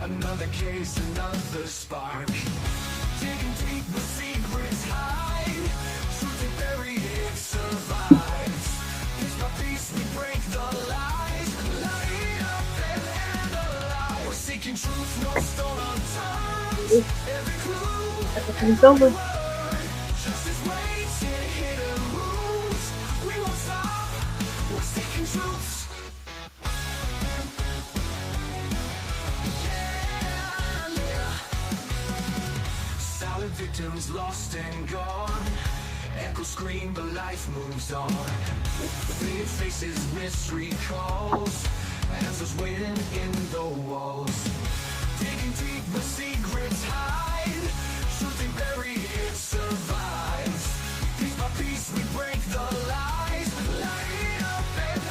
Another case, another spark. Digging deep, the secrets hide. Truth and buried, it survives. Piece by piece, we break the lies. Light up and analyze. We're seeking truth, no stone unturned. Every clue, every word. Justice waits in hidden rooms. We won't stop. We're seeking truth. Victims lost and gone. Echoes scream, but life moves on. Faded faces, mystery calls. Answers waiting in the walls. Digging deep, the secrets hide. Truth and buried, it survives. Piece by piece, we break the lies. Light up and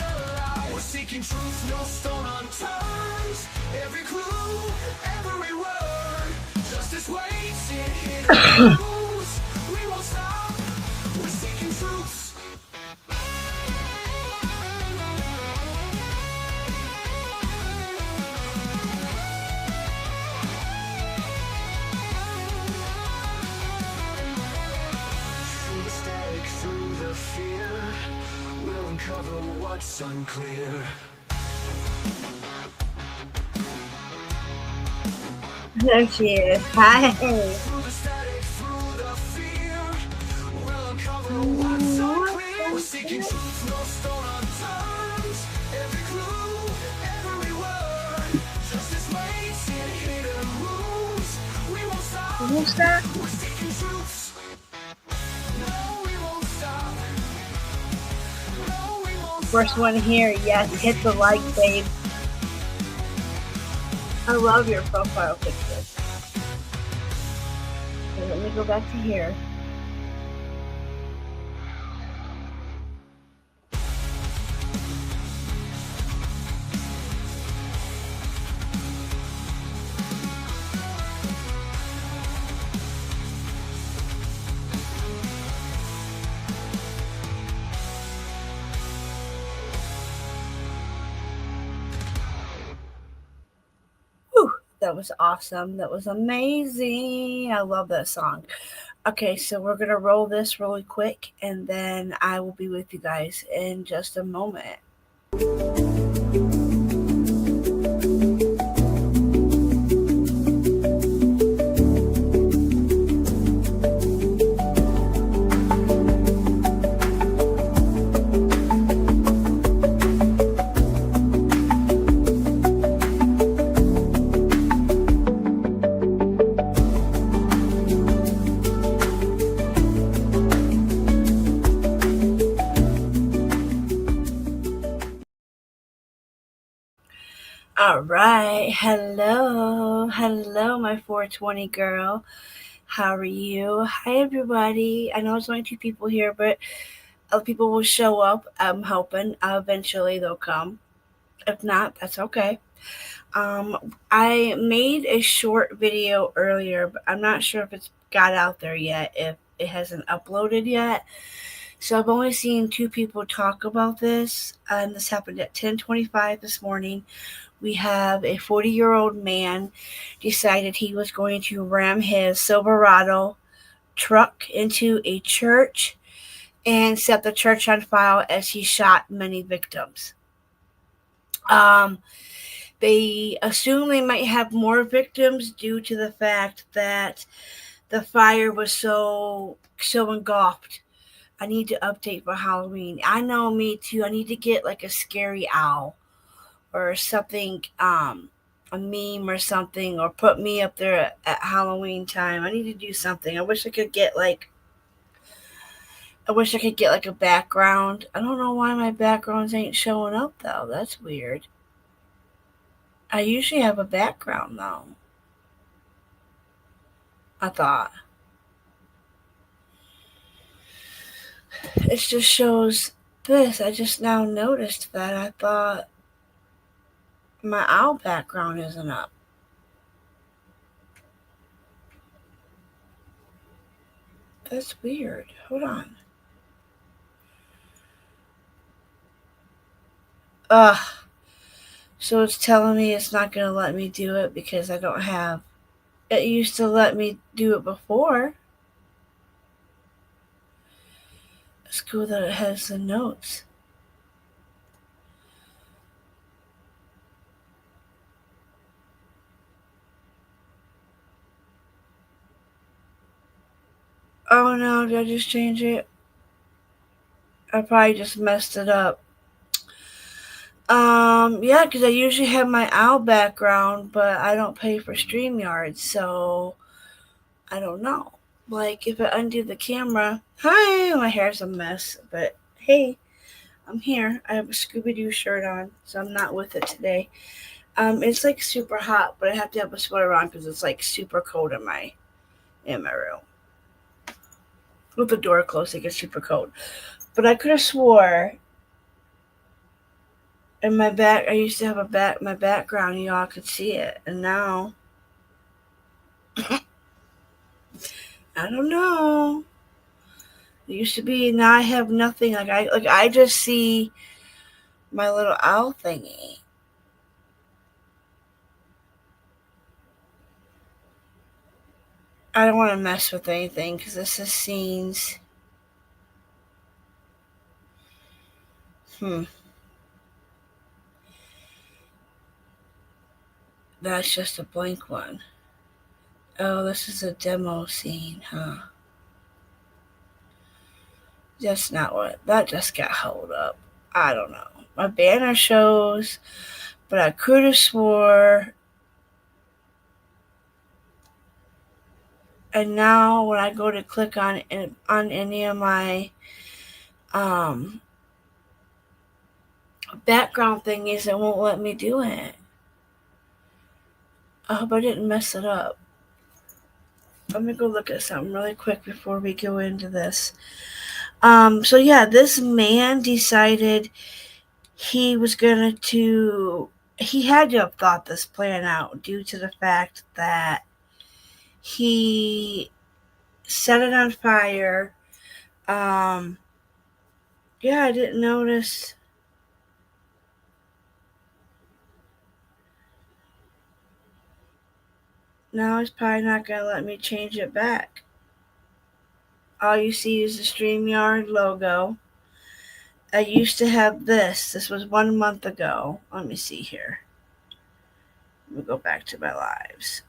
analyze. We're seeking truth, no stone unturned. Every clue, every word. Justice waits in hidden rules. We won't stop. We're seeking truth. Through the static, through the fear, we'll uncover what's unclear. There she is. Hi. Through the static, through the fear, we'll uncover what's unclear. We're seeking truth, no stone unturned. Every clue, every word. Justice waits in hidden rooms. We won't stop. Who's that? We're seeking truth. No, we won't stop. No, we won't First one here. Yes, hit the like, babe. I love your profile picture. Okay, let me go back to here. That was awesome. That was amazing. I love that song. Okay, so we're going to roll this really quick and then I will be with you guys in just a moment. All right. Hello. Hello, my 420 girl. How are you? Hi, everybody. I know it's only 2 people here, but other people will show up. I'm hoping eventually they'll come. If not, that's okay. I made a short video earlier, but I'm not sure if it's got out there yet, if it hasn't uploaded yet. So I've only seen 2 people talk about this, and this happened at 10:25 this morning. We have a 40-year-old man decided he was going to ram his Silverado truck into a church and set the church on fire as he shot many victims. They assume they might have more victims due to the fact that the fire was so engulfed. I need to update for Halloween. I know, me too. I need to get like a scary owl or something, a meme or something, or put me up there at Halloween time. I need to do something. I wish I could get like a background. I don't know why my backgrounds ain't showing up though. That's weird. I usually have a background though. I thought. It just shows this. I just now noticed that. I thought my owl background isn't up. That's weird. Hold on. Ugh. So it's telling me it's not going to let me do it because I don't have. It used to let me do it before. It's cool that it has the notes. Oh no, did I just change it? I probably just messed it up. Yeah, because I usually have my owl background, but I don't pay for StreamYard, so I don't know. Like, if I undo the camera, hi, my hair's a mess, but hey, I'm here. I have a Scooby Doo shirt on, so I'm not with it today. It's like super hot, but I have to have a sweater on because it's like super cold in my room. With the door closed, it gets super cold. But I could have swore in my back, I used to have my background, y'all could see it, and now I don't know. It used to be, now I have nothing. I just see my little owl thingy. I don't want to mess with anything because this is scenes. That's just a blank one. Oh, this is a demo scene, huh? That's not what. That just got held up. I don't know. My banner shows, but I could have swore. And now when I go to click on any of my um, background thingies, it won't let me do it. I hope I didn't mess it up. Let me go look at something really quick before we go into this. So yeah, this man decided he was going to. He had to have thought this plan out due to the fact that he set it on fire. Yeah, I didn't notice. Now he's probably not going to let me change it back. All you see is the StreamYard logo. I used to have this. This was 1 month ago. Let me see here. Let me go back to my lives.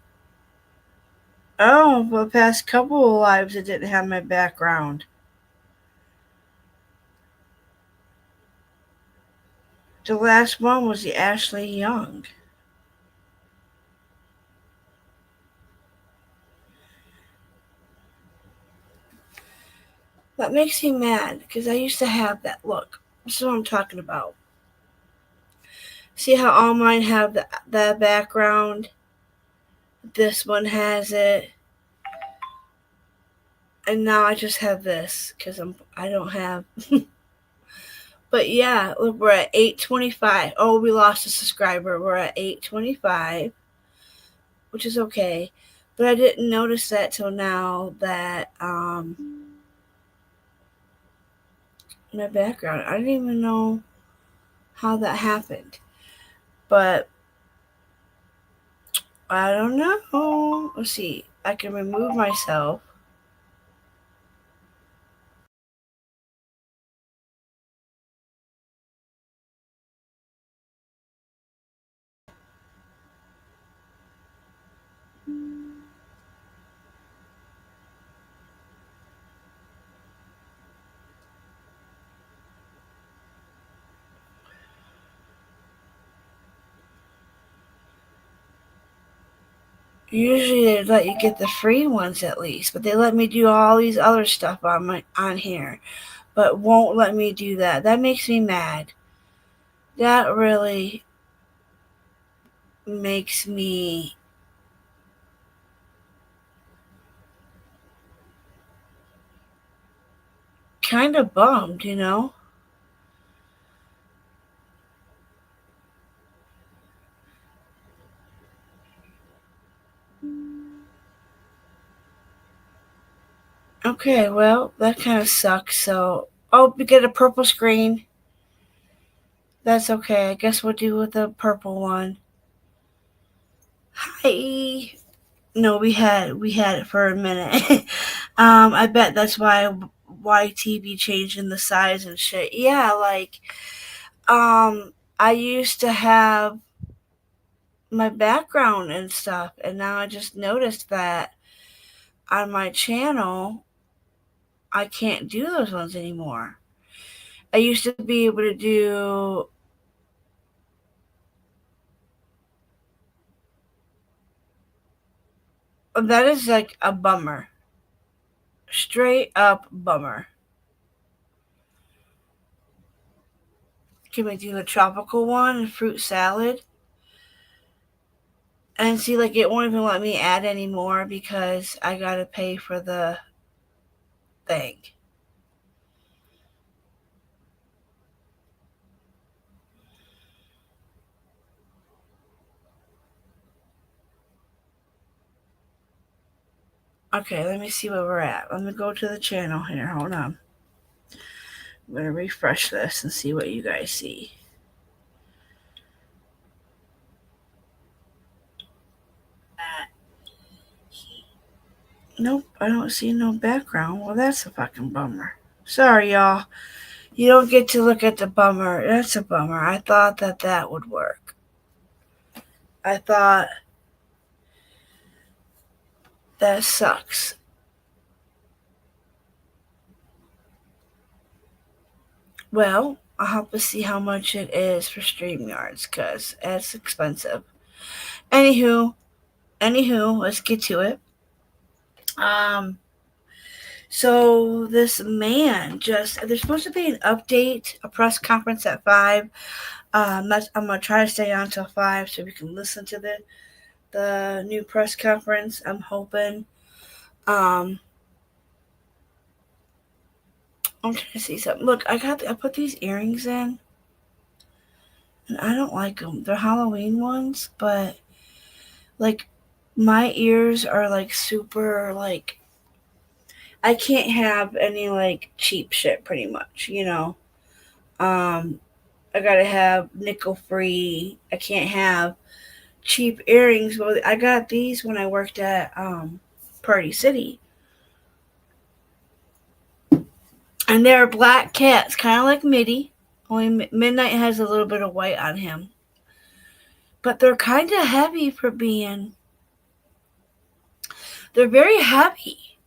Oh, for the past couple of lives, it didn't have my background. The last one was the Ashley Young. That makes me mad because I used to have that. Look, this is what I'm talking about. See how all mine have the background? This one has it. And now I just have this because I don't have. But yeah, look, we're at 825. Oh, we lost a subscriber. We're at 825, which is okay. But I didn't notice that till now that my background. I didn't even know how that happened. But I don't know. Let's see. I can remove myself. Usually they let you get the free ones at least, but they let me do all these other stuff on here, but won't let me do that. That makes me mad. That really makes me kind of bummed, you know? Okay, well, that kind of sucks. So, oh, we get a purple screen. That's okay. I guess we'll do with the purple one. Hi. No, we had it for a minute. I bet that's why TV changing the size and shit. Yeah, like I used to have my background and stuff, and now I just noticed that on my channel I can't do those ones anymore. I used to be able to do that is like a bummer. Straight up bummer. Can we do the tropical one, fruit salad? And see, like, it won't even let me add anymore because I gotta pay for the thing. Okay, let me see where we're at. Let me go to the channel here. Hold on. I'm gonna refresh this and see what you guys see. Nope, I don't see no background. Well, that's a fucking bummer. Sorry, y'all. You don't get to look at the bummer. That's a bummer. I thought that would work. I thought that sucks. Well, I'll have to see how much it is for StreamYards because it's expensive. Anywho, let's get to it. Um, so this man there's supposed to be an update, a press conference at 5. I'm gonna try to stay on till 5 so we can listen to the new press conference. I'm hoping. Um, I'm trying to see something. Look, I put these earrings in, and I don't like them. They're Halloween ones, but like my ears are like super like I can't have any like cheap shit pretty much, you know. Um I gotta have nickel free. I can't have cheap earrings. Well, I got these when I worked at Party City. And they're black cats, kind of like Mitty. Only Midnight has a little bit of white on him. But they're kind of heavy for being. They're very heavy.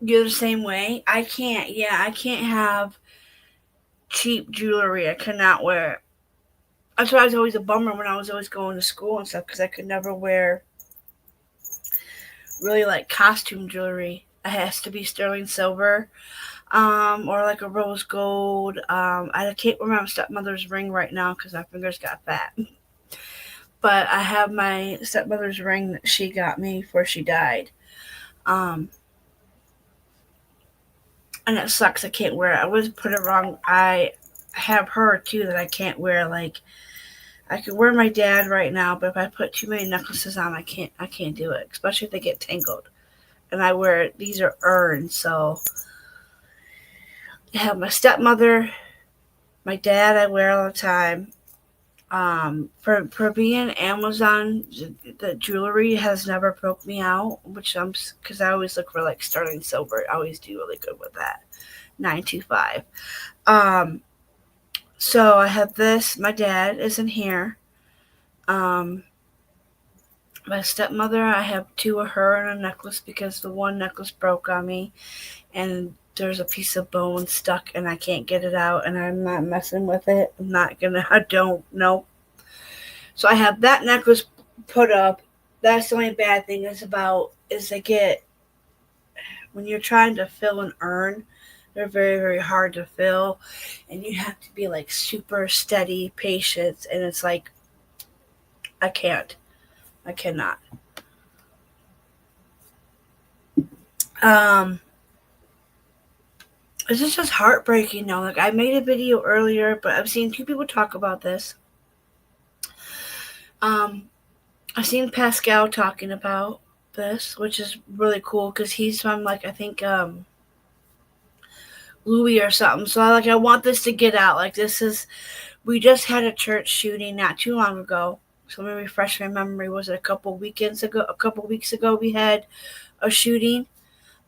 You're the same way. I can't. Yeah, I can't have cheap jewelry. I cannot wear it. That's why I was always a bummer when I was always going to school and stuff because I could never wear really like costume jewelry. It has to be sterling silver, or like a rose gold. I can't wear my stepmother's ring right now because my fingers got fat. But I have my stepmother's ring that she got me before she died. Um, and it sucks. I can't wear it. I always put it wrong. I have her too that I can't wear. Like I could wear my dad right now, but if I put too many necklaces on, I can't do it. Especially if they get tangled. And I wear these are urns, so I have my stepmother, my dad. I wear all the time. For being Amazon, the jewelry has never broke me out, which I'm because I always look for like sterling silver. I always do really good with that. 925. Um, so I have this. My dad isn't here. Um, my stepmother, I have two of her in a necklace because the one necklace broke on me, and there's a piece of bone stuck, and I can't get it out, and I'm not messing with it. I'm not gonna. I don't know. So I have that necklace put up. That's the only bad thing is they get when you're trying to fill an urn, they're very, very hard to fill. And you have to be like super steady, patient. And it's like, I can't. I cannot. Um, this is just heartbreaking now. Like, I made a video earlier, but I've seen two people talk about this. I've seen Pascal talking about this, which is really cool because he's from, like, I think, Louis or something. So I want this to get out. Like this is, we just had a church shooting not too long ago. So let me refresh my memory. Was it a couple weekends ago? A couple weeks ago, we had a shooting.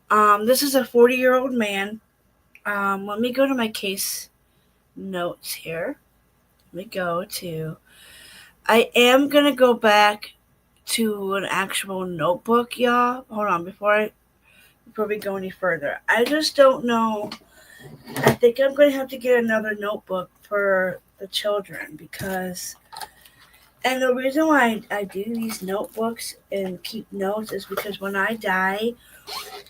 This is a 40-year-old man. Let me go to my case notes here. Let me go to. I am gonna go back to an actual notebook, y'all. Hold on, before we go any further. I just don't know. I think I'm gonna have to get another notebook for the children because. And the reason why I do these notebooks and keep notes is because when I die,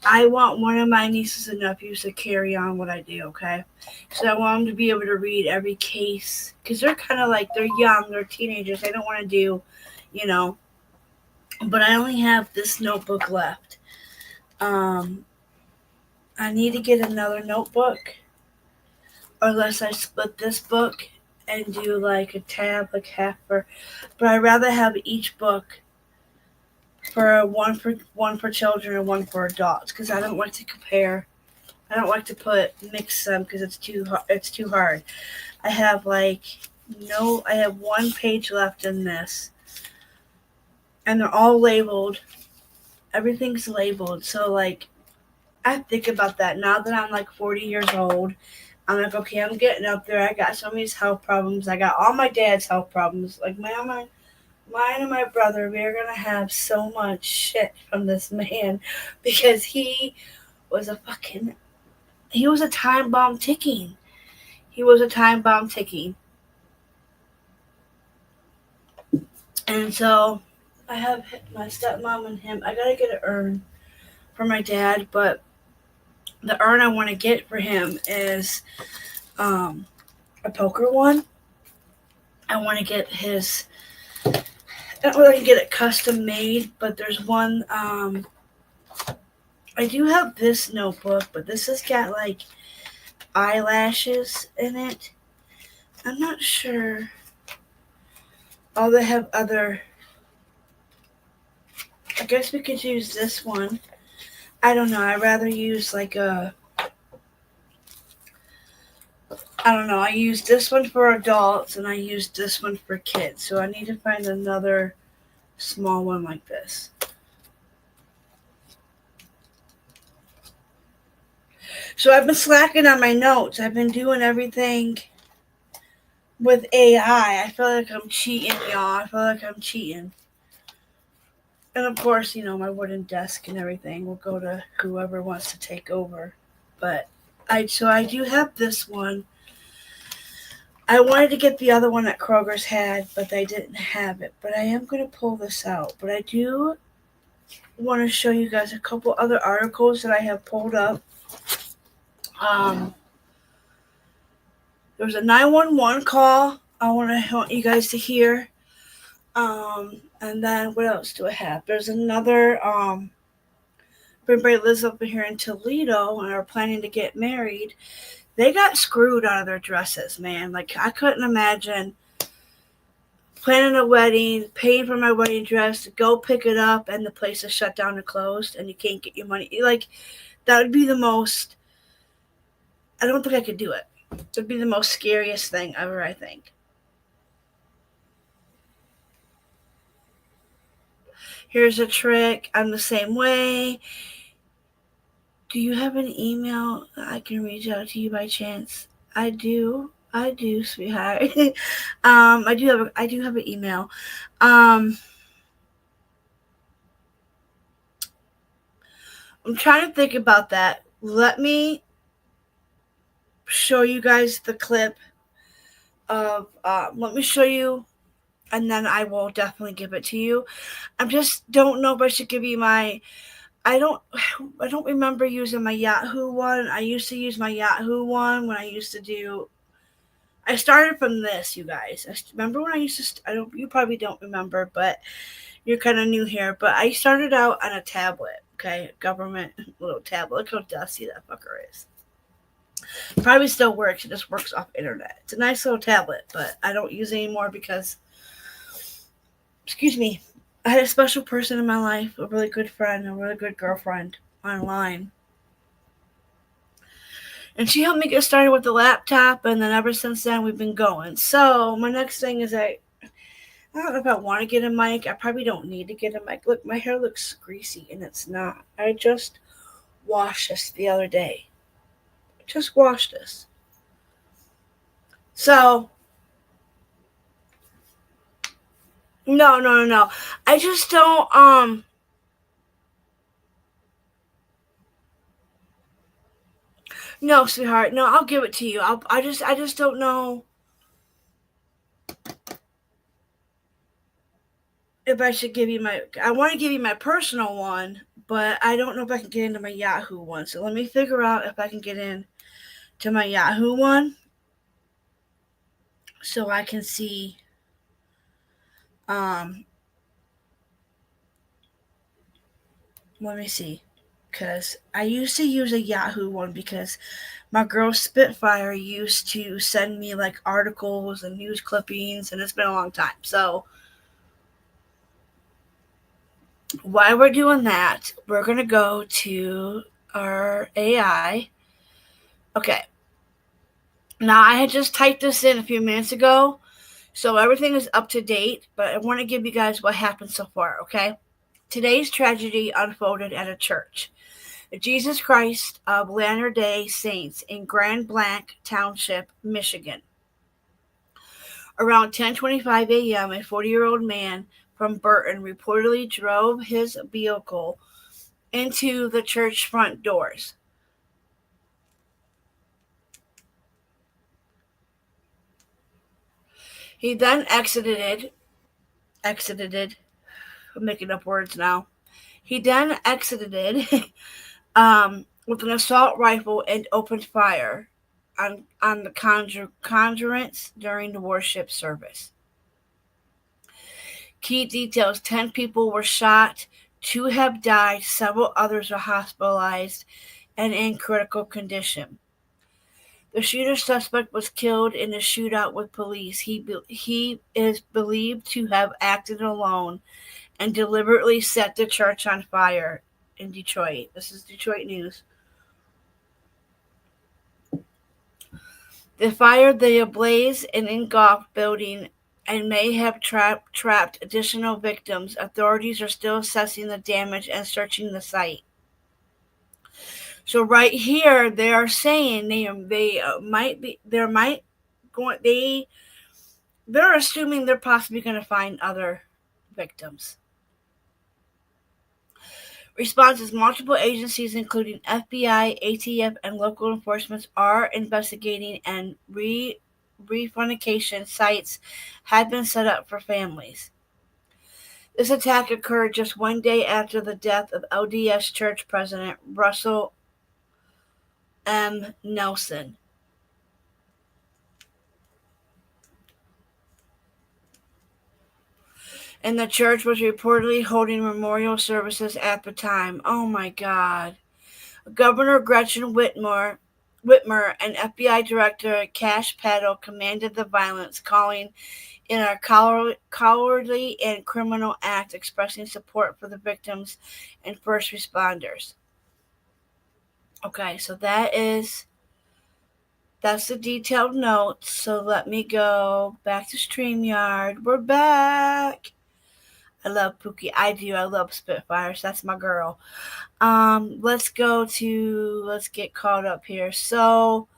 I want one of my nieces and nephews to carry on what I do, okay? So I want them to be able to read every case because they're kind of like, they're young, they're teenagers. I don't want to do, you know, but I only have this notebook left. Um, I need to get another notebook, unless I split this book and do like a tab, like half for. But I'd rather have each book for one for children and one for adults because I don't like to compare. I don't like to mix them because it's too hard. I have I have one page left in this, and they're all labeled. Everything's labeled. So I think about that now that I'm 40 years old. I'm like, okay, I'm getting up there. I got some of these health problems. I got all my dad's health problems. Like mine and my brother, we're gonna have so much shit from this man because was a fucking he was a time bomb ticking. He was a time bomb ticking. And so I have my stepmom and him. I gotta get an urn for my dad, but the urn I want to get for him is a poker one. I want to get his. I don't really get it custom made, but there's one. I do have this notebook, but this has got eyelashes in it. I'm not sure. Oh, they have other. I guess we could use this one. I don't know. I'd rather use I don't know. I use this one for adults and I use this one for kids. So I need to find another small one like this. So I've been slacking on my notes. I've been doing everything with AI. I feel like I'm cheating, y'all. I feel like I'm cheating. And of course, my wooden desk and everything will go to whoever wants to take over. But I do have this one. I wanted to get the other one that Kroger's had, but they didn't have it. But I am going to pull this out. But I do want to show you guys a couple other articles that I have pulled up. There was a 911 call I want you guys to hear. And then what else do I have? There's another, if everybody lives up here in Toledo and are planning to get married, they got screwed out of their dresses, man. I couldn't imagine planning a wedding, paying for my wedding dress, to go pick it up, and the place is shut down and closed, and you can't get your money. That would be the most, I don't think I could do it. It would be the most scariest thing ever, I think. Here's a trick. I'm the same way. Do you have an email that I can reach out to you by chance? I do, sweetheart. I do have an email. I'm trying to think about that. Let me show you guys the clip of. Let me show you, and then I will definitely give it to you. I just don't know if I should give you my. I don't remember using my Yahoo one. I used to use my Yahoo one when I used to do. I started from this, you guys. I remember when I used to. You probably don't remember, but you're kind of new here. But I started out on a tablet. Okay, government little tablet. Look how dusty that fucker is. Probably still works. It just works off internet. It's a nice little tablet, but I don't use it anymore because. Excuse me. I had a special person in my life, a really good friend, a really good girlfriend online. And she helped me get started with the laptop, and then ever since then we've been going. So my next thing is I don't know if I want to get a mic. I probably don't need to get a mic. Look, my hair looks greasy, and it's not. I just washed this the other day. Just washed this. So, no. I just don't, no, sweetheart. No, I'll give it to you. I just don't know if I should give you I want to give you my personal one, but I don't know if I can get into my Yahoo one. So let me figure out if I can get in to my Yahoo one so I can see, let me see, because I used to use a Yahoo one because my girl Spitfire used to send me like articles and news clippings, and it's been a long time. So while we're doing that, we're going to go to our AI. Okay. Now, I had just typed this in a few minutes ago, so everything is up to date, but I want to give you guys what happened so far, okay? Today's tragedy unfolded at a church, the Jesus Christ of Latter-day Saints in Grand Blanc Township, Michigan. Around 10:25 a.m., a 40-year-old man from Burton reportedly drove his vehicle into the church front doors. He then exited, I'm making up words now. He then exited with an assault rifle and opened fire on the congregants during the worship service. Key details: 10 people were shot, 2 have died, several others are hospitalized and in critical condition. The shooter suspect was killed in a shootout with police. He is believed to have acted alone and deliberately set the church on fire in Detroit. This is Detroit news. The fire, the ablaze and engulfed building and may have trapped additional victims. Authorities are still assessing the damage and searching the site. So right here, they are saying they're assuming they're possibly going to find other victims. Responses: multiple agencies, including FBI, ATF, and local enforcement, are investigating, and reunification sites have been set up for families. This attack occurred just one day after the death of LDS Church President Russell M. Nelson. And the church was reportedly holding memorial services at the time. Oh my God. Governor Gretchen Whitmer and FBI Director Kash Patel commanded the violence, calling it a cowardly and criminal act, expressing support for the victims and first responders. Okay, so that's the detailed notes. So let me go back to StreamYard. We're back. I love Pookie. I do. I love Spitfires. That's my girl. Let's get caught up here. So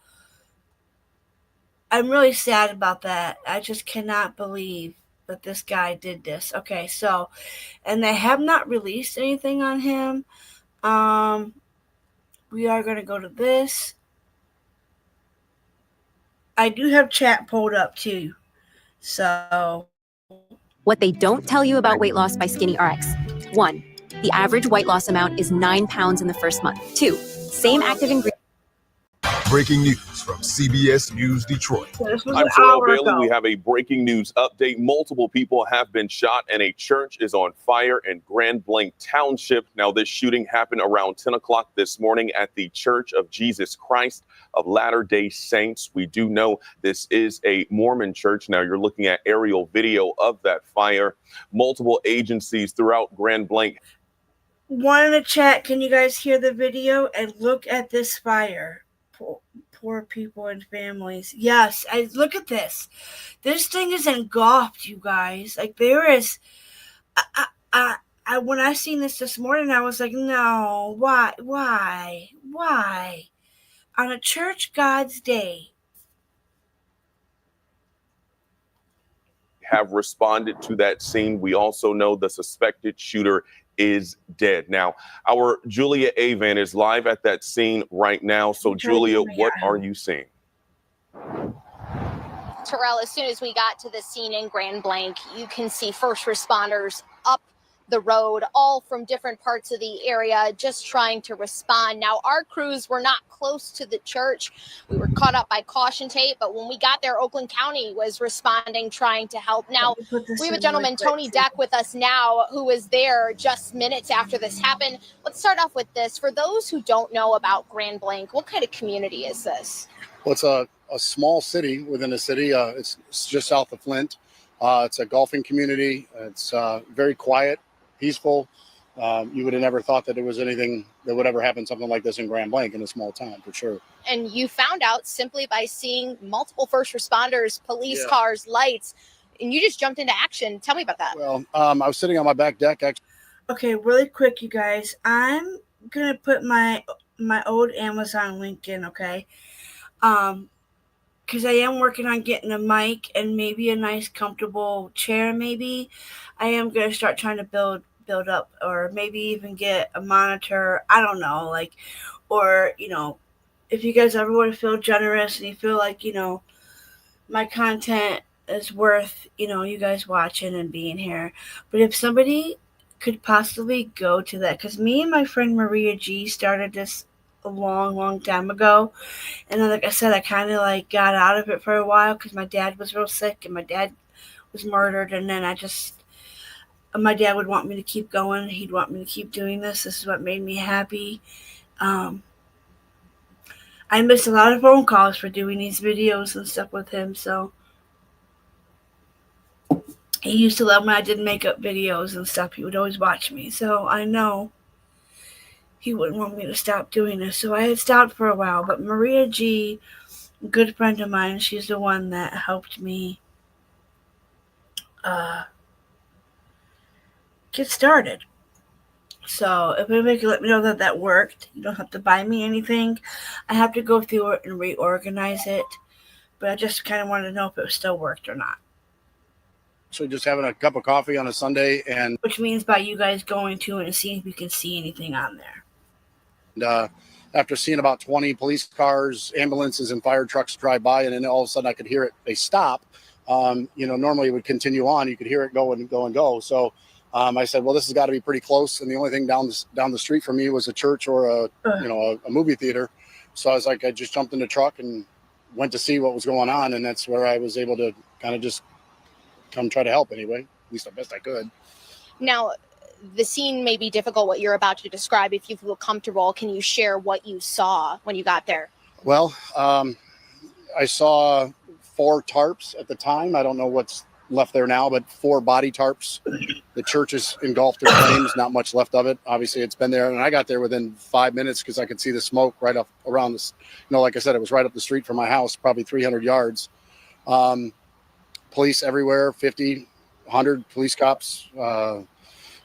I'm really sad about that. I just cannot believe that this guy did this. Okay, so, and they have not released anything on him. We are going to go to this. I do have chat pulled up too. So, what they don't tell you about weight loss by Skinny RX. 1. The average weight loss amount is 9 pounds in the first month. 2. Same active ingredient. Breaking news from CBS News Detroit. I'm Terrell Bailey. We have a breaking news update. Multiple people have been shot and a church is on fire in Grand Blanc Township. Now, this shooting happened around 10 o'clock this morning at the Church of Jesus Christ of Latter-day Saints. We do know this is a Mormon church. Now, you're looking at aerial video of that fire. Multiple agencies throughout Grand Blanc. One in the chat, can you guys hear the video and look at this fire? poor people and families. Yes, look at this. This thing is engulfed, you guys. Like there is. I when I seen this morning, I was like, no, why on a church God's day? Have responded to that scene. We also know the suspected shooter is dead. Now, our Julia Avan is live at that scene right now. So, Julia, what are you seeing? Terrell, as soon as we got to the scene in Grand Blanc, you can see first responders up the road, all from different parts of the area, just trying to respond. Now, our crews were not close to the church. We were caught up by caution tape, but when we got there, Oakland County was responding, trying to help. Now, we have a gentleman, Tony Deck, with us now, who was there just minutes after this happened. Let's start off with this. For those who don't know about Grand Blanc, what kind of community is this? Well, it's a small city within a city. It's just south of Flint. It's a golfing community. It's very quiet, peaceful. You would have never thought that there was anything that would ever happen, something like this in Grand Blanc, in a small town, for sure. And you found out simply by seeing multiple first responders, police cars, lights, and you just jumped into action. Tell me about that. Well, I was sitting on my back deck. Okay, really quick, you guys. I'm gonna put my old Amazon link in, okay? Because I am working on getting a mic and maybe a nice comfortable chair. Maybe I am gonna start trying to build up, or maybe even get a monitor. I don't know, like, or if you guys ever want to feel generous and you feel like my content is worth you guys watching and being here. But if somebody could possibly go to that, because me and my friend Maria G started this a long time ago, and then like I said, I kind of like got out of it for a while because my dad was real sick and my dad was murdered, and then my dad would want me to keep going. He'd want me to keep doing this. This is what made me happy. I missed a lot of phone calls for doing these videos and stuff with him, so he used to love when I did makeup videos and stuff. He would always watch me, so I know he wouldn't want me to stop doing this. So I had stopped for a while, but Maria G, a good friend of mine, she's the one that helped me get started. So if anybody could let me know that worked, you don't have to buy me anything. I have to go through it and reorganize it, but I just kind of wanted to know if it still worked or not. So just having a cup of coffee on a Sunday, and which means by you guys going to it and seeing if you can see anything on there. And after seeing about 20 police cars, ambulances, and fire trucks drive by, and then all of a sudden I could hear it. They stop. Normally it would continue on. You could hear it go and go. So I said, well, this has got to be pretty close. And the only thing down the street from me was a church or a movie theater. So I was like, I just jumped in the truck and went to see what was going on. And that's where I was able to kind of just come try to help anyway, at least the best I could. Now, the scene may be difficult, what you're about to describe. If you feel comfortable, can you share what you saw when you got there? Well, I saw 4 tarps at the time. I don't know what's left there now, but 4 body tarps. The church is engulfed in flames, not much left of it. Obviously, it's been there. And I got there within 5 minutes because I could see the smoke right up around this. Like I said, it was right up the street from my house, probably 300 yards. Police everywhere, 50, 100 police cops,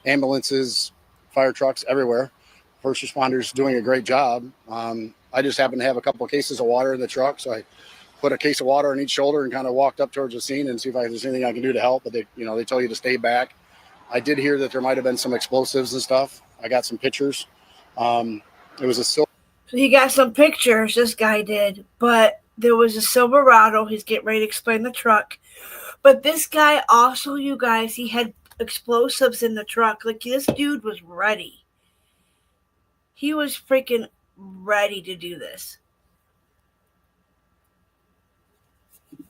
ambulances, fire trucks everywhere. First responders doing a great job. I just happened to have a couple of cases of water in the truck, so I put a case of water on each shoulder and kind of walked up towards the scene and see if there's anything I can do to help. But they tell you to stay back. I did hear that there might have been some explosives and stuff. I got some pictures. It was a silver. So he got some pictures, this guy did, but there was a Silverado. He's getting ready to explain the truck. But this guy also, you guys, he had explosives in the truck. Like, this dude was ready. He was freaking ready to do this.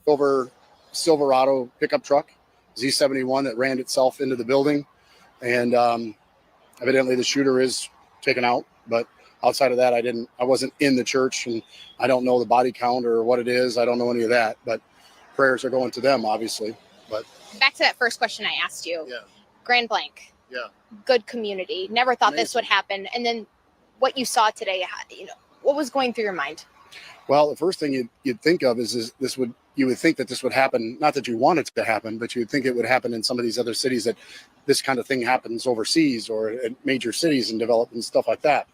Over Silverado pickup truck, Z71, that ran itself into the building. And evidently the shooter is taken out. But outside of that, I wasn't in the church, and I don't know the body count or what it is. I don't know any of that. But prayers are going to them, obviously. But back to that first question I asked you. Yeah. Grand Blanc. Yeah. Good community. Never thought this would happen. And then what you saw today, what was going through your mind? Well, the first thing you'd think of is you would think that this would happen. Not that you want it to happen, but you would think it would happen in some of these other cities, that this kind of thing happens overseas or at major cities and develop and stuff like that.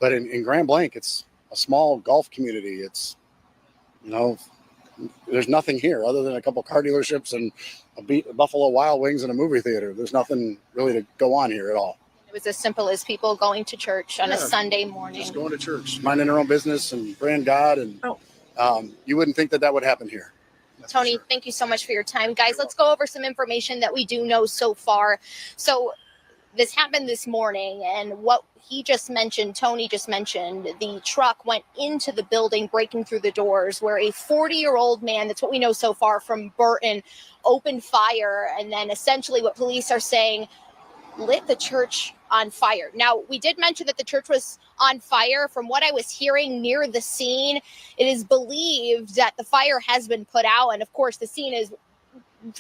But in Grand Blanc, it's a small golf community. It's, there's nothing here other than a couple car dealerships and a Buffalo Wild Wings and a movie theater. There's nothing really to go on here at all. It was as simple as people going to church on a Sunday morning. Just going to church, minding their own business and praying God. And you wouldn't think that would happen here. Tony, thank you so much for your time. Guys, let's go over some information that we do know so far. So this happened this morning, and what he just mentioned, Tony just mentioned, the truck went into the building, breaking through the doors, where a 40-year-old man, that's what we know so far from Burton, opened fire. And then essentially what police are saying, lit the church on fire. Now, we did mention that the church was on fire. From what I was hearing near the scene, it is believed that the fire has been put out. And of course, the scene is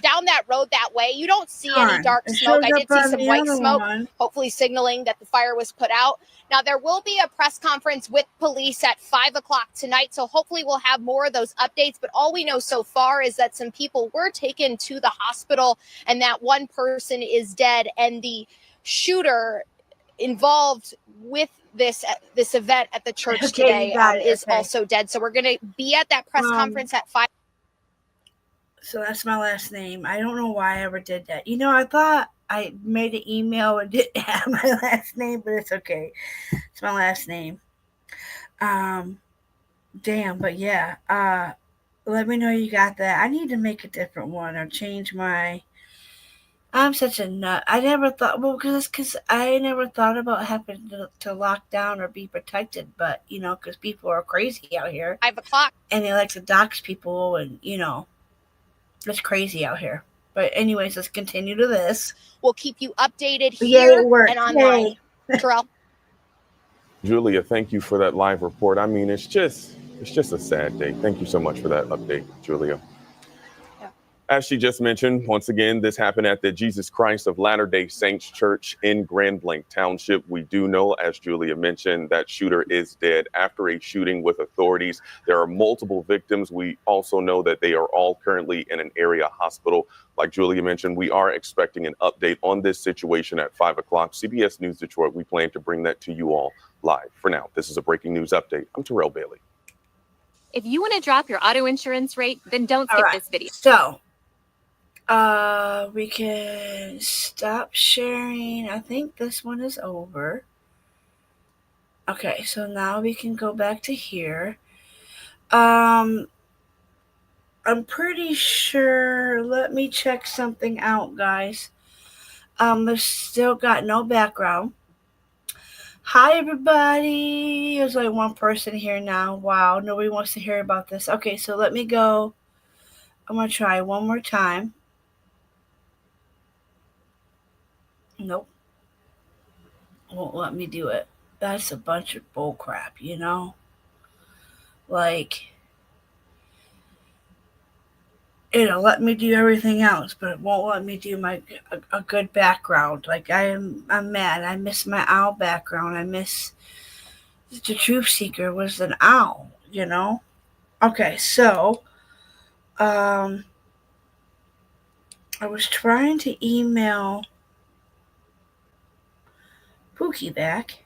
down that road that way. You don't see any dark smoke. I did see some white smoke, hopefully signaling that the fire was put out. Now, there will be a press conference with police at 5 o'clock tonight, so hopefully we'll have more of those updates. But all we know so far is that some people were taken to the hospital and that one person is dead, and the shooter involved with this event at the church today is also dead. So we're going to be at that press conference at 5. So that's my last name. I don't know why I ever did that. I thought I made an email and didn't have my last name, but it's okay. It's my last name. Damn, but yeah. Let me know you got that. I need to make a different one or change my... I'm such a nut. I never thought, because I never thought about having to lock down or be protected, but, because people are crazy out here. 5 o'clock. And they like to dox people and, it's crazy out here. But anyways, let's continue to this. We'll keep you updated here and online. Terrell. Julia, thank you for that live report. I mean, it's just a sad day. Thank you so much for that update, Julia. As she just mentioned, once again, this happened at the Jesus Christ of Latter-day Saints Church in Grand Blanc Township. We do know, as Julia mentioned, that shooter is dead after a shooting with authorities. There are multiple victims. We also know that they are all currently in an area hospital. Like Julia mentioned, we are expecting an update on this situation at 5 o'clock. CBS News Detroit, we plan to bring that to you all live. For now, this is a breaking news update. I'm Terrell Bailey. If you want to drop your auto insurance rate, then don't skip this video. So, we can stop sharing. I think this one is over. Okay, so now we can go back to here. I'm pretty sure. Let me check something out, guys. I've still got no background. Hi, everybody. There's like one person here now. Wow, nobody wants to hear about this. Okay, so let me go. I'm going to try one more time. Nope. Won't let me do it. That's a bunch of bull crap, Like, it'll let me do everything else, but it won't let me do a good background. Like, I'm mad. I miss my owl background. I miss the Truth Seeker was an owl, Okay, so I was trying to email Pookie back.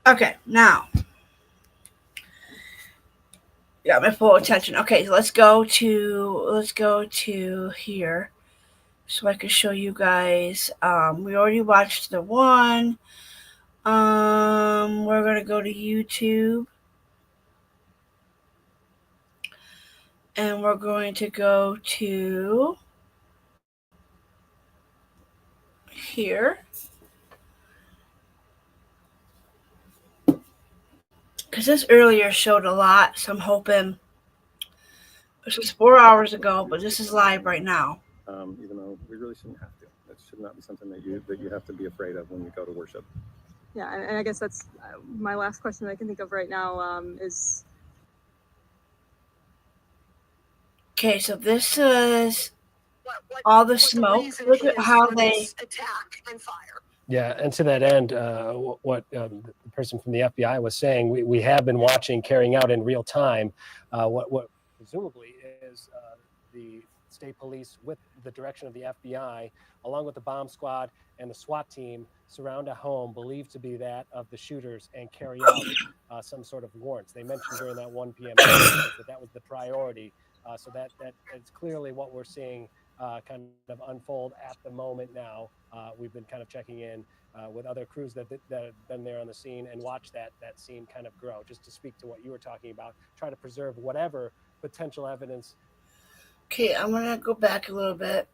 Okay, now got my full attention. Okay, so let's go to here so I can show you guys. We already watched the one. We're gonna go to YouTube, and we're going to go to here. Because this earlier showed a lot, so I'm hoping. This was 4 hours ago, but this is live right now. Even though we really shouldn't have to. That should not be something that you have to be afraid of when you go to worship. Yeah, and I guess that's my last question that I can think of right now is. Okay, so this is all the smoke. Look at how they attack and fire. Yeah, and to that end, what the person from the FBI was saying, we have been watching, carrying out in real time, what presumably is the state police with the direction of the FBI, along with the bomb squad and the SWAT team, surround a home believed to be that of the shooters and carry out some sort of warrants. They mentioned during that 1 p.m. that was the priority. So that's clearly what we're seeing kind of unfold at the moment now. We've been kind of checking in with other crews that have been there on the scene and watch that scene kind of grow. Just to speak to what you were talking about, try to preserve whatever potential evidence. Okay, I'm gonna go back a little bit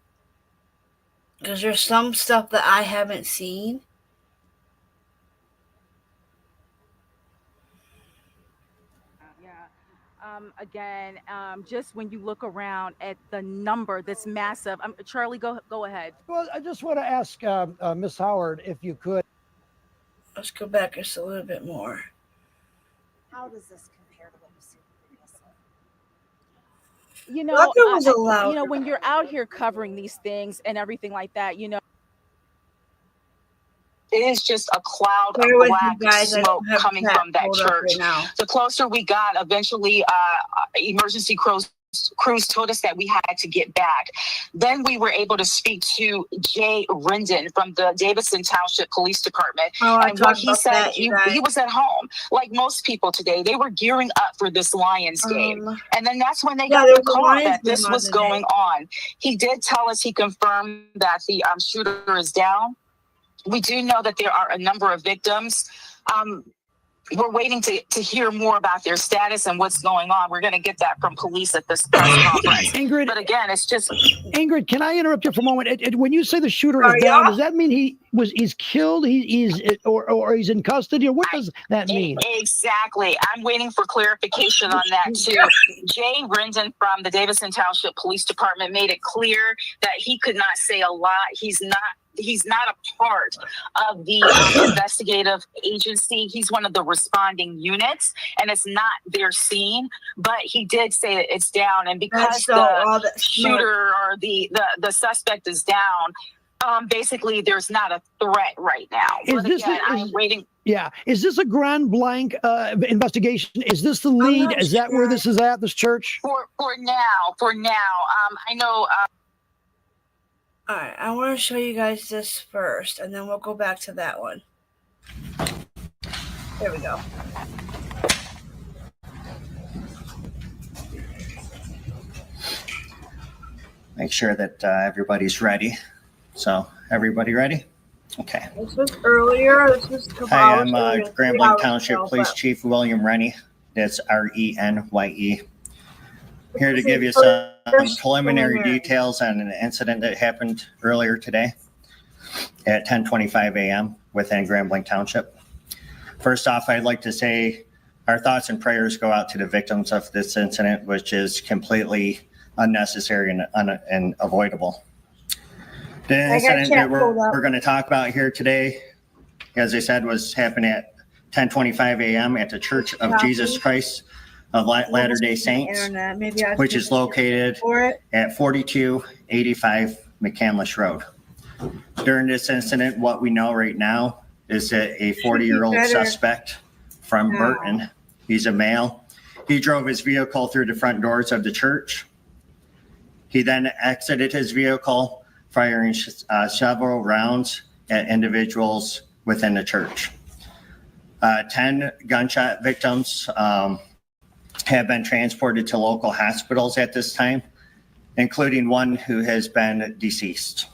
because there's some stuff that I haven't seen. Again, just when you look around at the number that's massive. Charlie, go ahead. Well, I just want to ask Ms. Howard if you could. Let's go back just a little bit more. How does this compare to what you see previously? You know, when you're out here covering these things and everything like that, you know. It is just a cloud of black smoke coming from that church. The closer we got, eventually emergency crews told us that we had to get back. Then we were able to speak to Jay Rendon from the Davidson Township Police Department. And what he said, he was at home. Like most people today, they were gearing up for this Lions game. And then that's when they got the call that this was going on. He did tell us, he confirmed that the shooter is down. We do know that there are a number of victims. We're waiting to hear more about their status and what's going on. We're going to get that from police at this press conference. Ingrid, but again, it's just... Ingrid, can I interrupt you for a moment? When you say the shooter is down, does that mean he's killed, or he's in custody, or what does that mean? Exactly. I'm waiting for clarification on that too. Jay Rendon from the Davidson Township Police Department made it clear that he could not say a lot. He's not a part of the investigative agency. He's one of the responding units, and it's not their scene. But he did say that it's down, and because the shooter or the suspect is down, basically there's not a threat right now. I'm waiting. Yeah, is this a Grand Blanc investigation? Is this the lead? Is that where this is at? This church? For now, I know. All right, I want to show you guys this first, and then we'll go back to that one. There we go. Make sure that everybody's ready. So, everybody ready? Okay. This was earlier. This was a couple hours Hi, I'm earlier, Grand 3 Blanc hours Township ago, Police but- Chief William Rennie. That's Renye. Here to give you some preliminary details on an incident that happened earlier today at 10:25 a.m. within Grand Blanc Township. First off, I'd like to say our thoughts and prayers go out to the victims of this incident, which is completely unnecessary and avoidable. The incident that we're going to talk about here today, as I said, was happening at 10:25 a.m. at the Church of Jesus Christ of Latter-day Saints, which is located at 4285 McCandless Road. During this incident, what we know right now is that a 40-year-old suspect from Burton, he's a male, he drove his vehicle through the front doors of the church. He then exited his vehicle, firing several rounds at individuals within the church. 10 gunshot victims have been transported to local hospitals at this time, including one who has been deceased.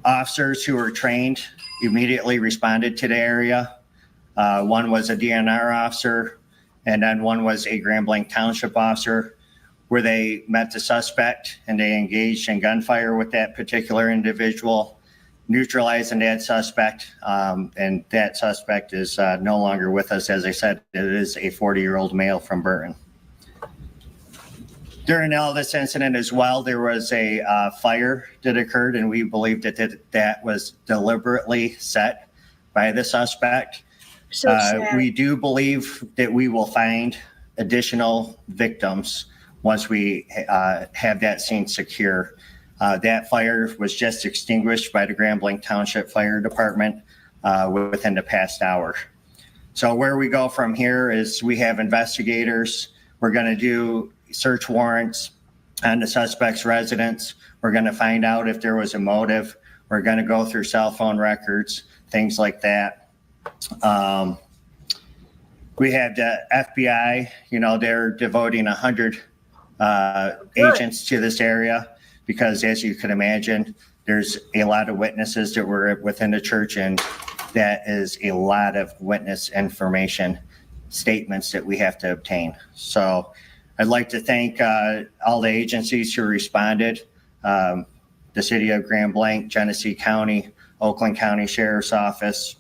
Officers who were trained immediately responded to the area. One was a DNR officer, and then one was a Grand Blanc Township officer, where they met the suspect and they engaged in gunfire with that particular individual, neutralizing that suspect, and that suspect is no longer with us. As I said, it is a 40-year-old male from Burton. During all this incident as well, there was a fire that occurred, and we believe that was deliberately set by the suspect. So sad. We do believe that we will find additional victims once we have that scene secure. That fire was just extinguished by the Grand Blanc Township Fire Department within the past hour. So where we go from here is we have investigators. We're going to do search warrants on the suspect's residence. We're going to find out if there was a motive. We're going to go through cell phone records, things like that. We had the FBI, they're devoting 100 agents to this area because, as you can imagine, there's a lot of witnesses that were within the church, and that is a lot of witness information statements that we have to obtain. So I'd like to thank all the agencies who responded, the City of Grand Blanc, Genesee County, Oakland County Sheriff's Office,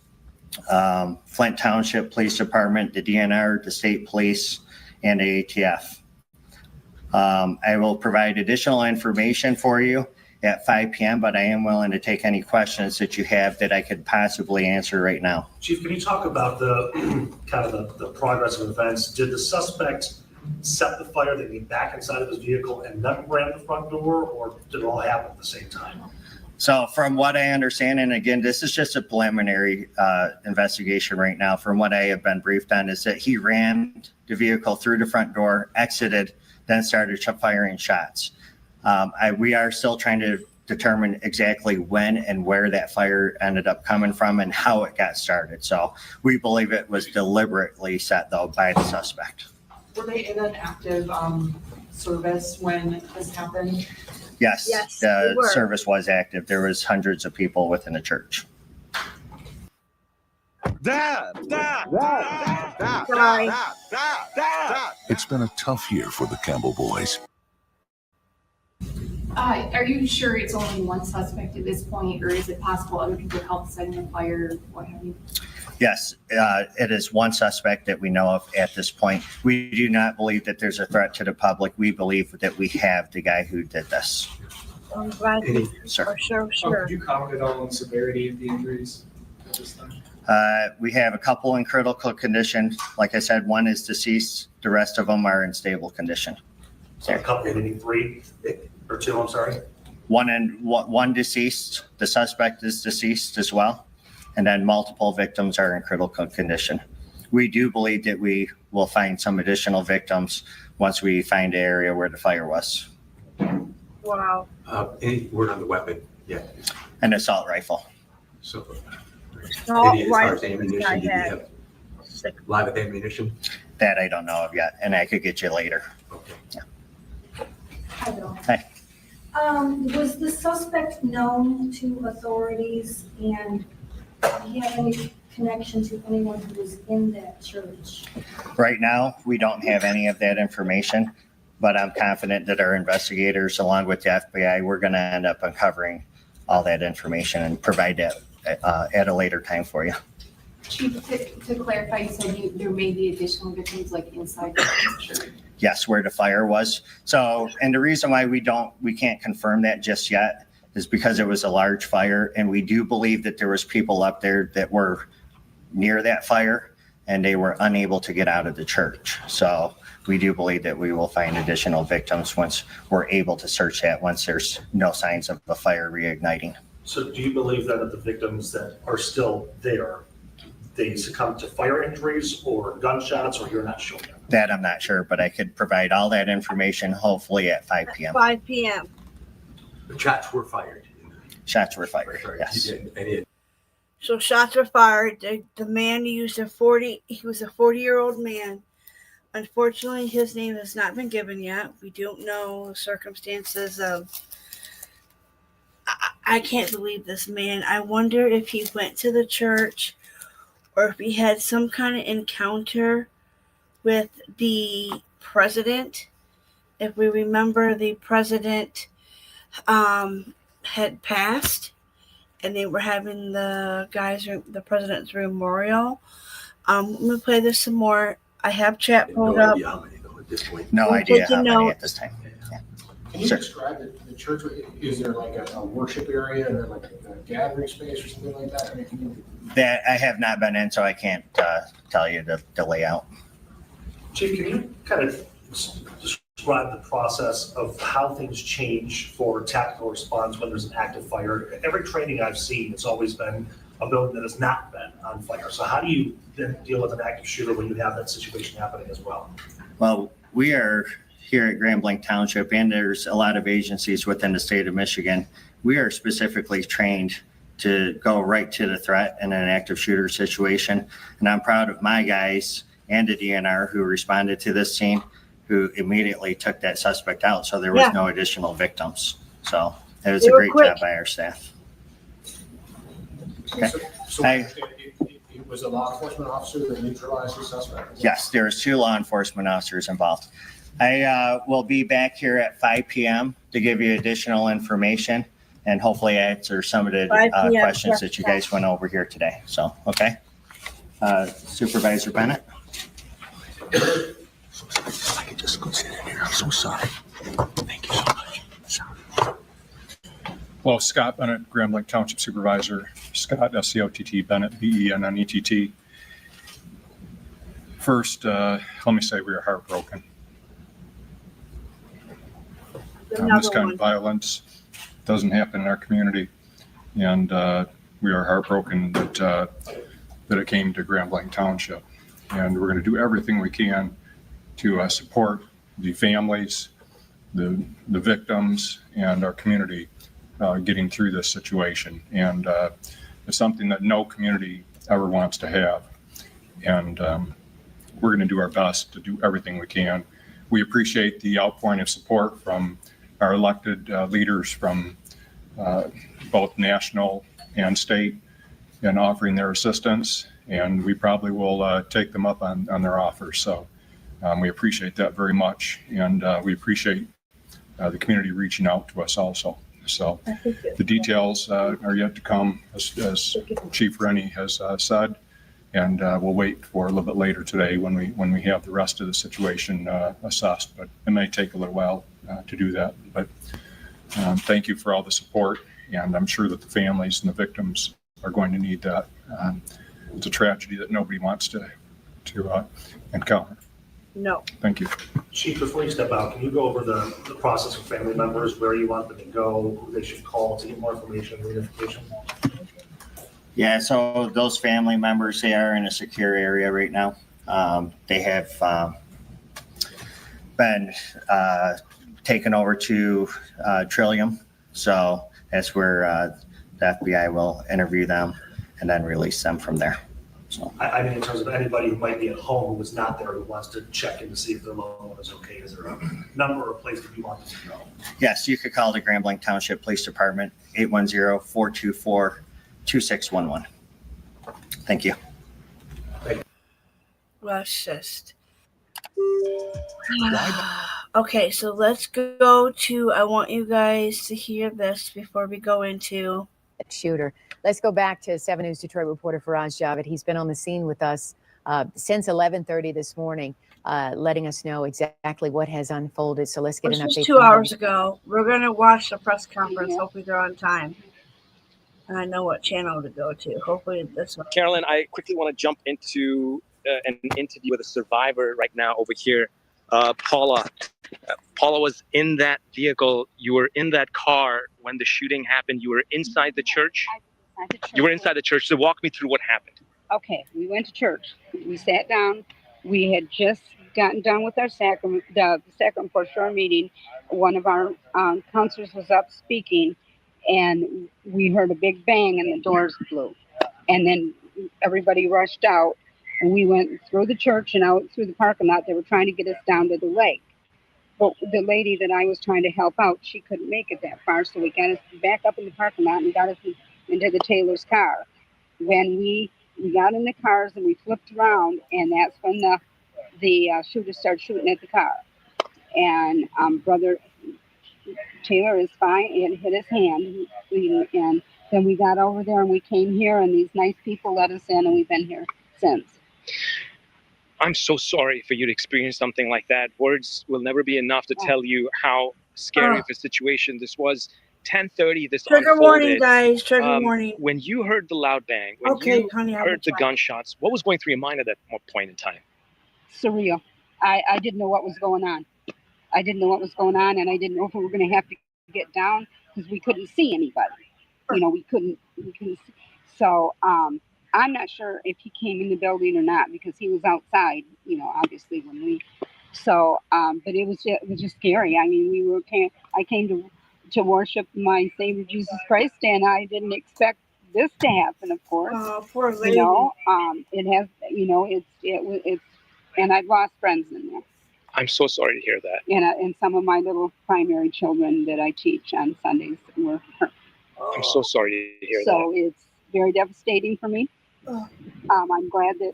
Flint Township Police Department, the DNR, the State Police, and the ATF. I will provide additional information for you at 5 p.m., but I am willing to take any questions that you have that I could possibly answer right now. Chief, can you talk about the kind of the progress of events? Did the suspect set the fire, then get back inside of his vehicle and then ran the front door, or did it all happen at the same time? So from what I understand, and again, this is just a preliminary investigation right now, from what I have been briefed on, is that he ran the vehicle through the front door, exited, then started firing shots. We are still trying to determine exactly when and where that fire ended up coming from and how it got started. So we believe it was deliberately set, though, by the suspect. Were they in an active service when this happened? Yes, the service was active. There was hundreds of people within the church. It's been a tough year for the Campbell boys. Are you sure it's only one suspect at this point, or is it possible other people helped setting the fire, what have you? Yes, it is one suspect that we know of at this point. We do not believe that there's a threat to the public. We believe that we have the guy who did this. I'm glad you, Sure. Sure. Could you comment on the severity of the injuries at this time? We have a couple in critical condition. Like I said, one is deceased. The rest of them are in stable condition. So a couple, maybe three or two, I'm sorry. One deceased. The suspect is deceased as well. And then multiple victims are in critical condition. We do believe that we will find some additional victims once we find the area where the fire was. Wow. Any word on the weapon? Yeah. An assault rifle. So, As far as ammunition, did you have live ammunition? That I don't know of yet, and I could get you later. Okay. Yeah. Hi, Bill. Hi. Was the suspect known to authorities, and did he have any connection to anyone who was in that church? Right now, we don't have any of that information, but I'm confident that our investigators, along with the FBI, we're going to end up uncovering all that information and provide that at a later time for you. Chief, to clarify, you said there may be additional victims like inside the church. Yes, where the fire was. So, and the reason why we can't confirm that just yet is because it was a large fire, and we do believe that there was people up there that were near that fire and they were unable to get out of the church. So we do believe that we will find additional victims once we're able to search that, once there's no signs of the fire reigniting. So do you believe that the victims that are still there, they succumbed to fire injuries or gunshots, or you're not sure? That I'm not sure, but I could provide all that information hopefully at 5 p.m. 5 p.m. The shots were fired. Shots were fired, yes. So shots were fired. The man he was a 40-year-old man. Unfortunately, his name has not been given yet. We don't know the circumstances of. I can't believe this man. I wonder if he went to the church or if he had some kind of encounter with the president. If we remember, the president had passed and they were having the president's memorial. I'm going to play this some more. I have chat pulled up. No idea how many at this time. Yeah. Can you describe the church? Is there like a worship area and then like a gathering space or something like that? I mean, can you... That I have not been in, so I can't tell you the layout. Chief, can you kind of describe the process of how things change for tactical response when there's an active fire? Every training I've seen, it's always been a building that has not been on fire. So how do you then deal with an active shooter when you have that situation happening as well? Well, we are here at Grand Blanc Township, and there's a lot of agencies within the state of Michigan. We are specifically trained to go right to the threat in an active shooter situation. And I'm proud of my guys and the DNR who responded to this scene, who immediately took that suspect out. So there was no additional victims. So it was a great job by our staff. Okay. So it was a law enforcement officer that neutralized the suspect? Yes, there was 2 law enforcement officers involved. I will be back here at 5 p.m. to give you additional information and hopefully answer some of the questions that you guys went over here today. So, okay. Supervisor Bennett. I could just go sit in here. I'm so sorry. Thank you so much. Sorry. Well, Scott Bennett, Grand Blanc Township Supervisor. Scott, S-C-O-T-T, Bennett, B-E-N-N-E-T-T. First, let me say we are heartbroken. This kind of violence doesn't happen in our community, and we are heartbroken that it came to Grand Blanc Township. And we're going to do everything we can to support the families, the victims, and our community getting through this situation. And it's something that no community ever wants to have. And we're going to do our best to do everything we can. We appreciate the outpouring of support from our elected leaders from both national and state in offering their assistance. And we probably will take them up on their offers. So we appreciate that very much. And we appreciate the community reaching out to us also. So the details are yet to come, as Chief Rennie has said. And we'll wait for a little bit later today when we have the rest of the situation assessed. But it may take a little while to do that. But thank you for all the support. And I'm sure that the families and the victims are going to need that. It's a tragedy that nobody wants to encounter. No. Thank you. Chief, before you step out, can you go over the process for family members, where you want them to go, who they should call to get more information, reunification? Yeah, so those family members, they are in a secure area right now. They have been taken over to Trillium. So that's where the FBI will interview them and then release them from there. So I mean, in terms of anybody who might be at home who was not there, who wants to check in to see if their loved one is okay, is there a number or a place that you want them to go? Yes, you could call the Grand Blanc Township Police Department, 810-424-2611. Thank you. Well, it's just... Okay, so let's go to, I want you guys to hear this before we go into... Shooter. Let's go back to 7 News Detroit reporter Faraz Javed. He's been on the scene with us since 11:30 this morning, letting us know exactly what has unfolded. So let's get an update. 2 hours ago. We're going to watch the press conference. Hopefully they're on time. And I know what channel to go to. Hopefully this one. Carolyn, I quickly want to jump into an interview with a survivor right now over here. Paula. Paula was in that vehicle. You were in that car when the shooting happened. You were inside the church. You were inside the church. So walk me through what happened. Okay, we went to church. We sat down. We had just gotten done with our sacrament, the sacrament for our meeting. One of our counselors was up speaking, and we heard a big bang, and the doors blew. And then everybody rushed out, and we went through the church and out through the parking lot. They were trying to get us down to the lake. But the lady that I was trying to help out, she couldn't make it that far, so we got us back up in the parking lot and got us into the Taylor's car. When we got in the cars and we flipped around, and that's when the shooter started shooting at the car. And Brother Taylor is fine and hit his hand. And then we got over there and we came here, and these nice people let us in, and we've been here since. I'm so sorry for you to experience something like that. Words will never be enough to tell you how scary of a situation. This was 10:30. This Trigger unfolded. warning, guys. Trigger warning. When you heard the loud bang, when Okay, you honey, heard the gunshots, what was going through your mind at that point in time? Surreal. I didn't know what was going on. I didn't know what was going on, and I didn't know if we were going to have to get down because we couldn't see anybody. You know, we couldn't see. So I'm not sure if he came in the building or not because he was outside. You know, obviously when we. So, but it was just scary. I mean, I came to worship my Savior Jesus Christ, and I didn't expect this to happen. Of course, poor lady. You know, it has. You know, it's, and I've lost friends in there. I'm so sorry to hear that. And some of my little primary children that I teach on Sundays were hurt. I'm so sorry to hear that. So it's very devastating for me. I'm glad that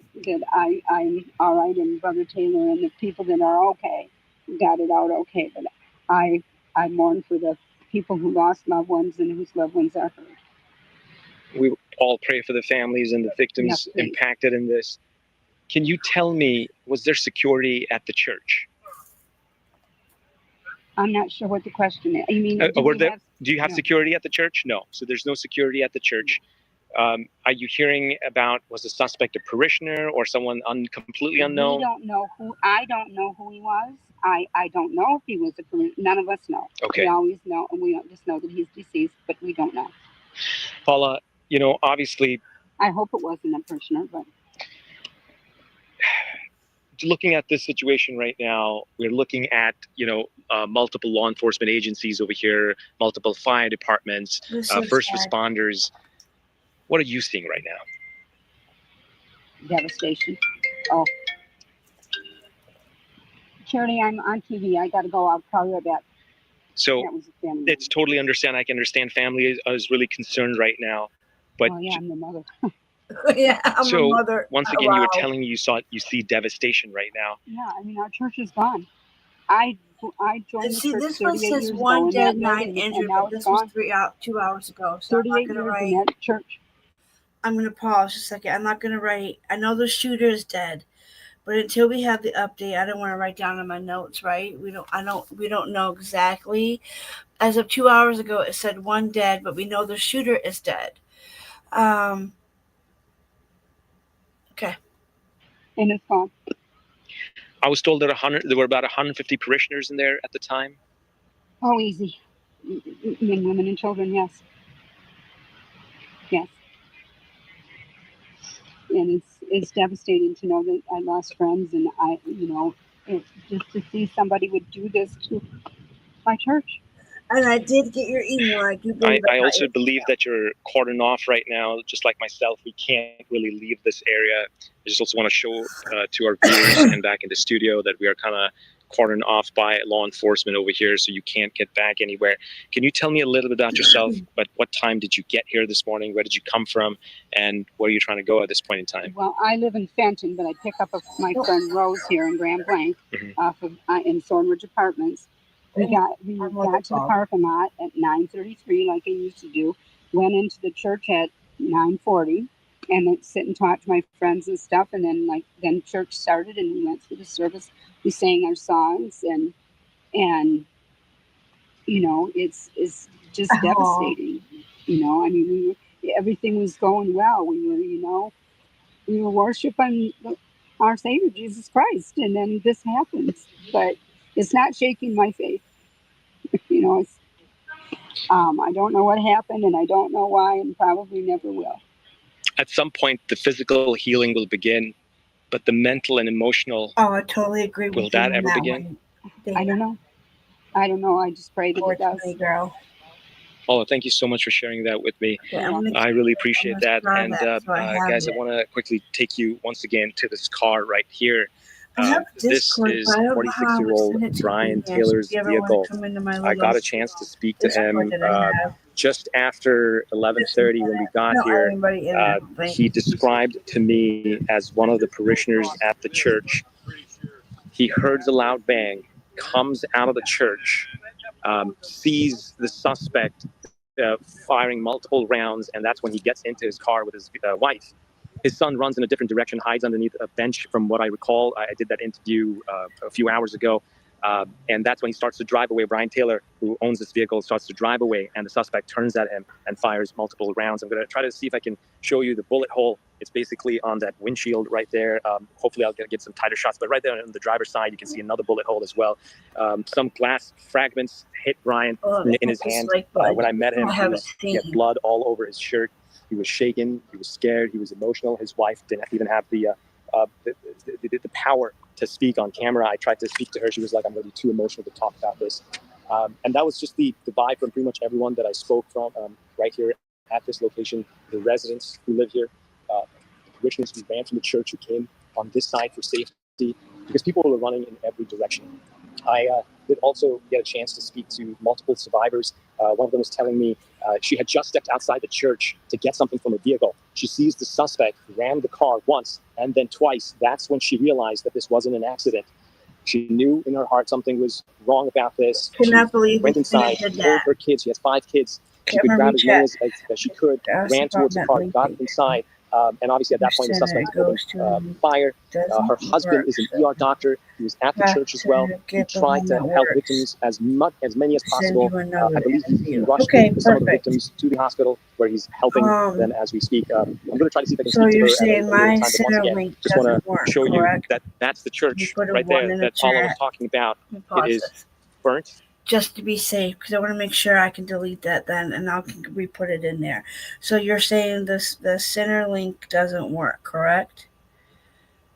I'm all right, and Brother Taylor and the people that are okay got it out okay. But I mourn for the people who lost loved ones and whose loved ones are hurt. We all pray for the families and the victims impacted in this. Can you tell me, was there security at the church? I'm not sure what the question is. You mean, do you have security at the church? No. So there's no security at the church. Are you hearing about, was the suspect a parishioner or someone completely unknown? We don't know who. I don't know who he was. I don't know if he was a parishioner. None of us know. Okay. We always know, and we don't just know that he's deceased, but we don't know. Paula, you know, obviously. I hope it wasn't a parishioner, but. Looking at this situation right now, we're looking at, you know, multiple law enforcement agencies over here, multiple fire departments, first responders. What are you seeing right now? Devastation. Oh. Charity, I'm on TV. I got to go. I'll call you right back. So it's totally understand. I can understand family is really concerned right now. But oh, yeah, I'm the mother. Yeah, I'm a mother. Once again, you were telling me you see devastation right now. Yeah, I mean, our church is gone. I joined the church this one 38 says years one ago, dead, and 9 injured, but this was 2 hours ago. So 38 years in that church. I'm going to pause a second. I'm not going to write. I know the shooter is dead, but until we have the update, I don't want to write down in my notes, right? We don't know exactly. As of 2 hours ago, it said 1 dead, but we know the shooter is dead. Okay. And it's gone. I was told that there were about 150 parishioners in there at the time. Oh, easy. Men, women, and children, yes. Yes. And it's devastating to know that I lost friends, and just to see somebody would do this to my church. And I did get your email. I also believe that you're cordoned off right now, just like myself. We can't really leave this area. I just also want to show to our viewers and back in the studio that we are kind of cordoned off by law enforcement over here, so you can't get back anywhere. Can you tell me a little bit about yourself? But what time did you get here this morning? Where did you come from? And where are you trying to go at this point in time? Well, I live in Fenton, but I pick up my friend Rose here in Grand Blanc off of in Thornridge Apartments. We got to the parking lot at 9:33, like I used to do. Went into the church at 9:40, and then sit and talk to my friends and stuff. And then church started, and we went through the service. We sang our songs, and you know, it's just devastating. You know, I mean, everything was going well. We were worshiping our Savior Jesus Christ, and then this happens. But it's not shaking my faith. You know, it's, I don't know what happened, and I don't know why, and probably never will. At some point, the physical healing will begin, but the mental and emotional. Oh, I totally agree with you. Will that ever begin? I don't know. I just pray that it does. Girl. Oh, thank you so much for sharing that with me. Yeah, I really appreciate that. And guys, I want to quickly take you once again to this car right here. This is 46-year-old Brian Taylor's vehicle. I got a chance to speak to him just after 11:30 when we got here. He described to me as one of the parishioners at the church. He heard the loud bang, comes out of the church, sees the suspect firing multiple rounds, and that's when he gets into his car with his wife. His son runs in a different direction, hides underneath a bench. From what I recall, I did that interview a few hours ago. And that's when he starts to drive away. Brian Taylor, who owns this vehicle, starts to drive away, and the suspect turns at him and fires multiple rounds. I'm going to try to see if I can show you the bullet hole. It's basically on that windshield right there. Hopefully I'll get some tighter shots, but right there on the driver's side, you can see another bullet hole as well. Some glass fragments hit Brian in his hand. When I met him, he had blood all over his shirt. He was shaken, he was scared, he was emotional. His wife didn't even have the power to speak on camera. I tried to speak to her. She was like, I'm going to be too emotional to talk about this. And that was just the vibe from pretty much everyone that I spoke from right here at this location. The residents who live here, the parishioners who ran from the church, who came on this side for safety, because people were running in every direction. I did also get a chance to speak to multiple survivors. One of them was telling me she had just stepped outside the church to get something from a vehicle. She sees the suspect ram the car once and then twice. That's when she realized that this wasn't an accident. She knew in her heart something was wrong about this. She went inside, told her kids, she has 5 kids, she could grab as many as she could, ran towards the car, got inside. And obviously at that point, the suspect opened fire. Her husband is an ER doctor. He was at the church as well. He tried to help victims as many as possible. I believe he rushed some of the victims to the hospital where he's helping them as we speak. I'm going to try to see if I can speak to her. So you're saying my center link doesn't work, show you that that's the church right there that Paula was talking about. It is burnt. Just to be safe, because I want to make sure I can delete that then, and I can re-put it in there. So you're saying the center link doesn't work, correct?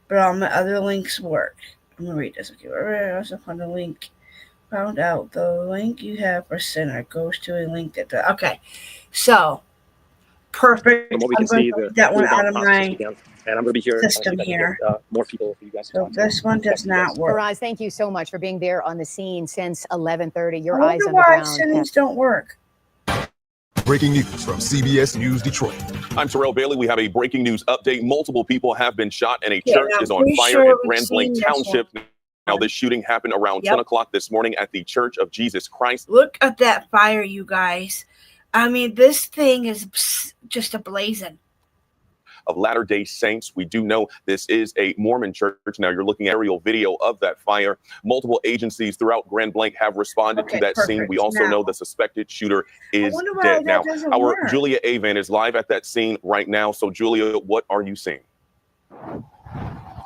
But all my other links work. I'm going to read this. Okay, I also found a link. Found out the link you have for center goes to a link that does. Okay, so perfect. From what we can see, that one out of my and I'm going to be here. System here. More people for you guys to so talk this one does not work. Faraz, thank you so much for being there on the scene since 11:30. Your I eyes on wonder the why ground. settings don't work. Breaking news from CBS News Detroit. I'm Terrell Bailey. We have a breaking news update. Multiple people have been shot and a church is on fire in Grand Blanc Township. Now, this shooting happened around 10 o'clock this morning at the Church of Jesus Christ. Look at that fire, you guys. I mean, this thing is just ablazing. Of Latter-day Saints. We do know this is a Mormon church. Now you're looking at aerial video of that fire. Multiple agencies throughout Grand Blanc have responded to that scene. We also know the suspected shooter is dead. Now, our Julia Avan is live at that scene right now. So, Julia, what are you seeing?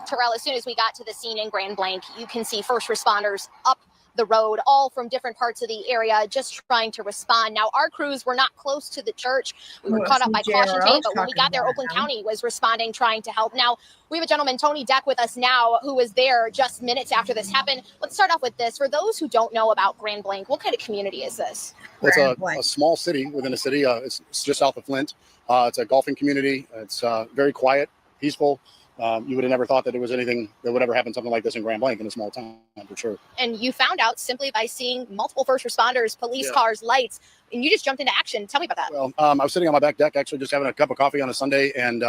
Terrell, as soon as we got to the scene in Grand Blanc, you can see first responders up the road, all from different parts of the area, just trying to respond. Now, our crews were not close to the church. We were caught up by caution tape, but when we got there, Oakland County was responding, trying to help. Now, we have a gentleman, Tony Deck, with us now, who was there just minutes after this happened. Let's start off with this. For those who don't know about Grand Blanc, what kind of community is this? Well, it's a small city within a city. It's just south of Flint. It's a golfing community. It's very quiet, peaceful. You would have never thought that there was anything that would ever happen something like this in Grand Blanc in a small town, for sure. And you found out simply by seeing multiple first responders, police cars, lights, and you just jumped into action. Tell me about that. Well, I was sitting on my back deck, actually just having a cup of coffee on a Sunday, and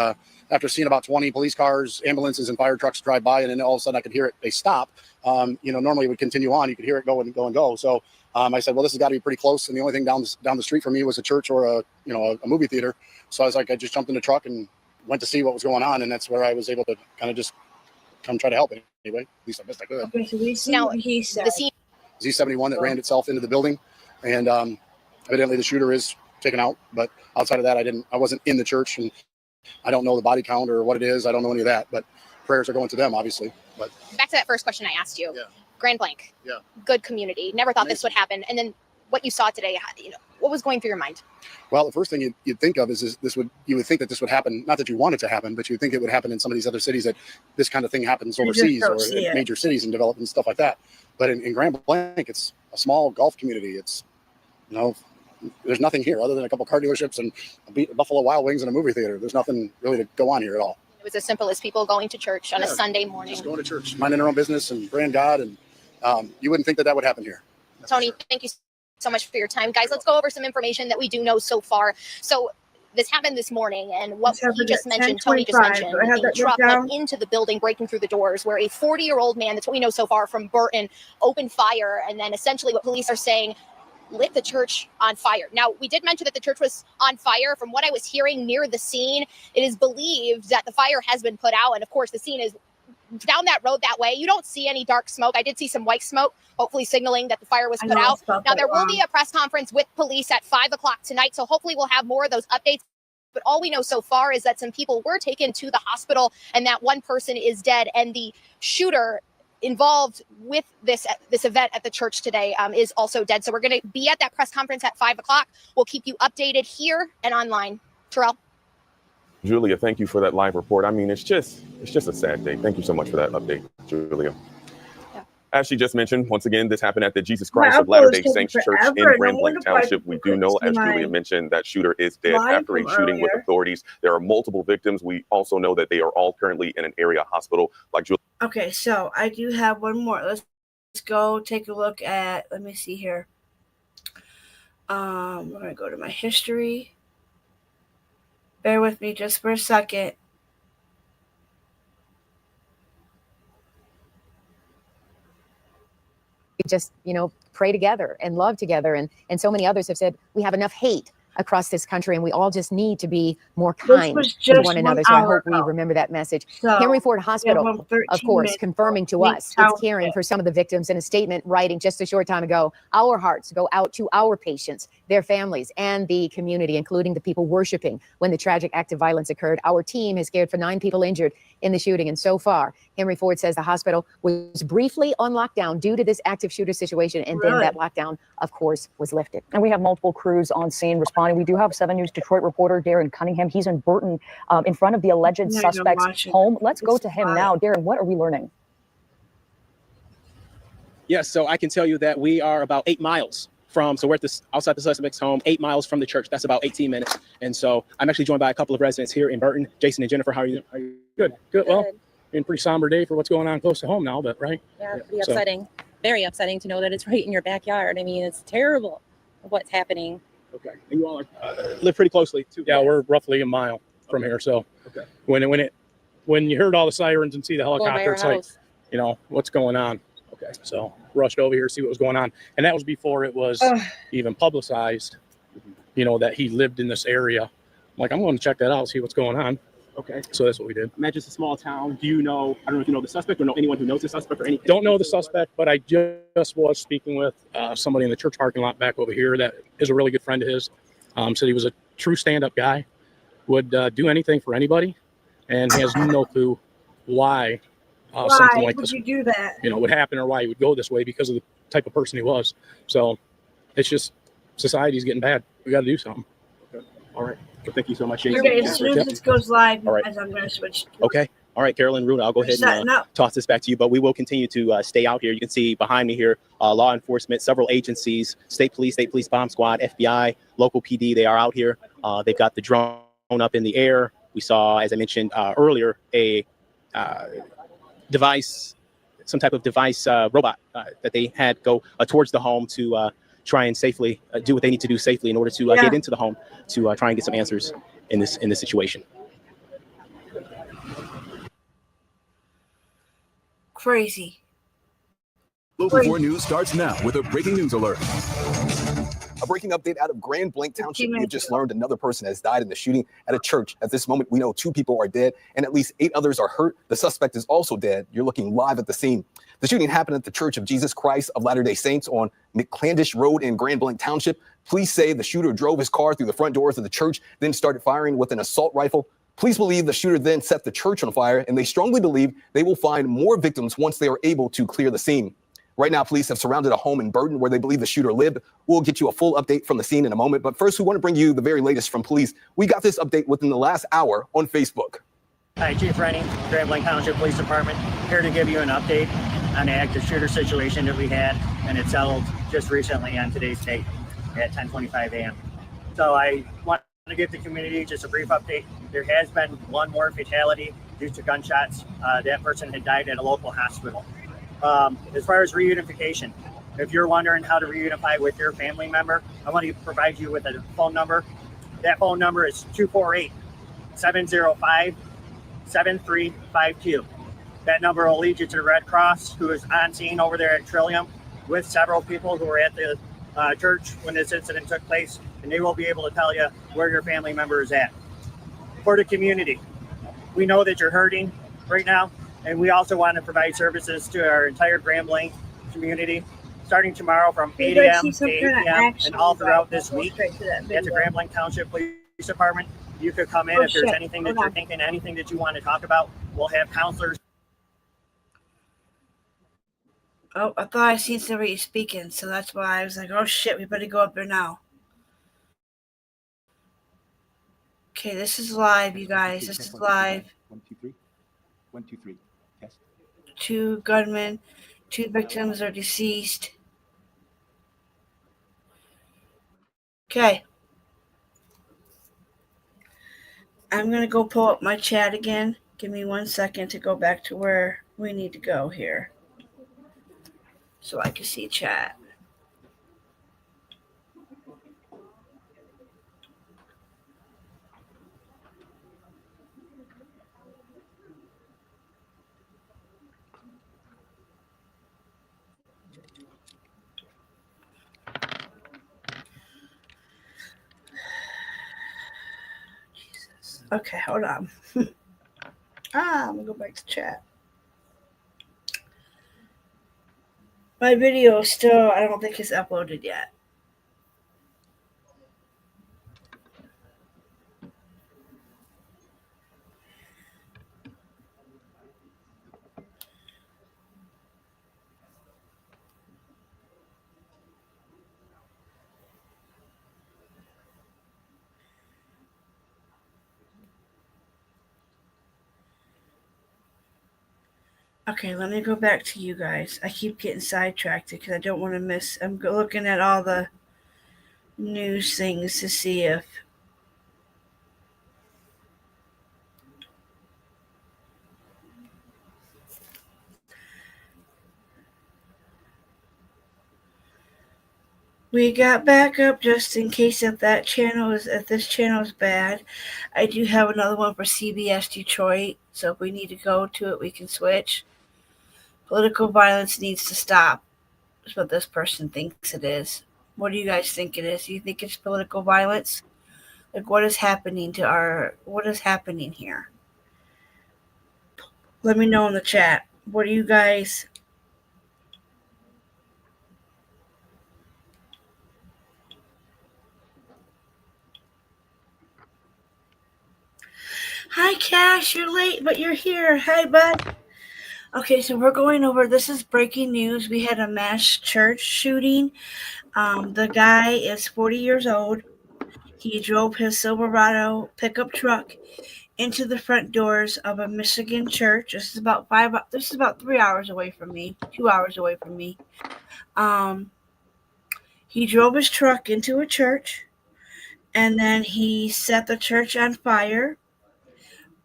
after seeing about 20 police cars, ambulances, and fire trucks drive by, and then all of a sudden I could hear it, they stop. Normally it would continue on. You could hear it go and go. So I said, well, this has got to be pretty close. And the only thing down the street from me was a church or a movie theater. So I was like, I just jumped in the truck and went to see what was going on, and that's where I was able to kind of just come try to help anyway. At least I best I could. Okay, so we see now, he said. Z71 that ran itself into the building, and evidently the shooter is taken out. But outside of that, I wasn't in the church, and I don't know the body count or what it is. I don't know any of that, but prayers are going to them, obviously. But back to that first question I asked you. Grand Blanc. Good community. Never thought this would happen, and then what you saw today, what was going through your mind? Well, the first thing you'd think of is you would think that this would happen, not that you want it to happen, but you would think it would happen in some of these other cities, that this kind of thing happens overseas or in major cities and development and stuff like that. But in Grand Blanc, it's a small golf community. It's, there's nothing here other than a couple car dealerships and a Buffalo Wild Wings and a movie theater. There's nothing really to go on here at all. It was as simple as people going to church on a Sunday morning. Just going to church, minding their own business and praying God. And you wouldn't think that would happen here. Tony, thank you so much for your time. Guys, let's go over some information that we do know so far. So this happened this morning, and what he just mentioned, Tony just mentioned, the truck went into the building, breaking through the doors, where a 40-year-old man, that's what we know so far from Burton, opened fire, and then essentially what police are saying, lit the church on fire. Now, we did mention that the church was on fire. From what I was hearing near the scene, it is believed that the fire has been put out, and of course the scene is down that road that way. You don't see any dark smoke. I did see some white smoke, hopefully signaling that the fire was put out. Now, there will be a press conference with police at 5 o'clock tonight, so hopefully we'll have more of those updates. But all we know so far is that some people were taken to the hospital and that one person is dead. And the shooter involved with this event at the church today is also dead. So we're going to be at that press conference at 5 o'clock. We'll keep you updated here and online. Terrell. Julia, thank you for that live report. I mean, it's just a sad day. Thank you so much for that update, Julia. As she just mentioned, once again, this happened at the Jesus Christ of Latter-day Saints Church in Grand Blanc Township. We do know, as Julia mentioned, that shooter is dead after a shooting with authorities. There are multiple victims. We also know that they are all currently in an area hospital. Like Julia. Okay, so I do have one more. Let's go take a look at, let me see here. We're going to go to my history. Bear with me just for a second. Just, pray together and love together. And so many others have said we have enough hate across this country and we all just need to be more kind to one another. So I hope we remember that message. So, Henry Ford Hospital, of course, confirming to us it's caring for some of the victims in a statement writing just a short time ago, our hearts go out to our patients, their families, and the community, including the people worshiping when the tragic act of violence occurred. Our team has cared for 9 people injured in the shooting. And so far, Henry Ford says the hospital was briefly on lockdown due to this active shooter situation. And then that lockdown, of course, was lifted. And we have multiple crews on scene responding. We do have 7 News Detroit reporter Darren Cunningham. He's in Burton in front of the alleged suspect's home. Let's go to him now. Darren, what are we learning? Yes, so I can tell you that we are about 8 miles from, so we're at outside the suspect's home, 8 miles from the church. That's about 18 minutes. And so I'm actually joined by a couple of residents here in Burton. Jason and Jennifer, how are you? Good. Well, been a pretty somber day for what's going on close to home now, but right? Yeah, pretty upsetting. Very upsetting to know that it's right in your backyard. I mean, it's terrible what's happening. Okay. And you all live pretty closely too. Yeah, we're roughly a mile from here. So okay. When you heard all the sirens and see the helicopter, it's like, what's going on? Okay. So rushed over here to see what was going on. And that was before it was even publicized, that he lived in this area. I'm like, I'm going to check that out, see what's going on. Okay. So that's what we did. Imagine it's a small town. Do you know, I don't know if you know the suspect or know anyone who knows the suspect or anything? Don't know the suspect, but I just was speaking with somebody in the church parking lot back over here that is a really good friend of his. Said he was a true stand-up guy, would do anything for anybody, and he has no clue why something like this would you do that? Would happen or why he would go this way because of the type of person he was. So it's just society's getting bad. We got to do something. Okay. All right. Well, thank you so much, Jason. Okay, as soon as this goes live, all right. I'm going to switch. Okay. All right, Carolyn Runa, I'll go ahead and toss this back to you, but we will continue to stay out here. You can see behind me here, law enforcement, several agencies, state police bomb squad, FBI, local PD, they are out here. They've got the drone up in the air. We saw, as I mentioned earlier, a device, some type of device robot that they had go towards the home to try and safely do what they need to do safely in order to get into the home to try and get some answers in this situation. Crazy. Local 4 News starts now with a breaking news alert. A breaking update out of Grand Blanc Township. We have just learned another person has died in the shooting at a church. At this moment, we know 2 people are dead and at least 8 others are hurt. The suspect is also dead. You're looking live at the scene. The shooting happened at the Church of Jesus Christ of Latter-day Saints on McClandish Road in Grand Blanc Township. Police say the shooter drove his car through the front doors of the church, then started firing with an assault rifle. Police believe the shooter then set the church on fire, and they strongly believe they will find more victims once they are able to clear the scene. Right now, police have surrounded a home in Burton where they believe the shooter lived. We'll get you a full update from the scene in a moment. But first, we want to bring you the very latest from police. We got this update within the last hour on Facebook. Hi, Chief Rennie, Grand Blanc Township Police Department, here to give you an update on the active shooter situation that we had, and it settled just recently on today's date at 10:25 a.m. So I want to give the community just a brief update. There has been 1 more fatality due to gunshots. That person had died at a local hospital. As far as reunification, if you're wondering how to reunify with your family member, I want to provide you with a phone number. That phone number is 248-705-7352. That number will lead you to the Red Cross, who is on scene over there at Trillium with several people who were at the church when this incident took place, and they will be able to tell you where your family member is at. For the community, we know that you're hurting right now. And we also want to provide services to our entire Grand Blanc community, starting tomorrow from 8 a.m. to 8 p.m. and all throughout this week at the Grand Blanc Township Police Department. You could come in if there's anything that you're thinking, anything that you want to talk about. We'll have counselors. Oh, I thought I seen somebody speaking, so that's why I was like, oh shit, we better go up there now. Okay, this is live, you guys. This is live. 1, 2, 3. 1, 2, 3. Test. 2 gunmen, 2 victims are deceased. Okay. I'm going to go pull up my chat again. Give me 1 second to go back to where we need to go here, so I can see chat. Jesus. Okay, hold on. I'm going to go back to chat. My video still, I don't think is uploaded yet. Okay, let me go back to you guys. I keep getting sidetracked because I don't want to miss. I'm looking at all the news things to see if. We got backup just in case if this channel is bad. I do have another one for CBS Detroit, so if we need to go to it, we can switch. Political violence needs to stop, is what this person thinks it is. What do you guys think it is? Do you think it's political violence? Like, what is happening here? Let me know in the chat. What do you guys... Hi, Cash. You're late, but you're here. Hi, bud. Okay, so we're going over, this is breaking news. We had a mass church shooting. The guy is 40 years old. He drove his Silverado pickup truck into the front doors of a Michigan church. This is about 3 hours away from me, 2 hours away from me. He drove his truck into a church, and then he set the church on fire.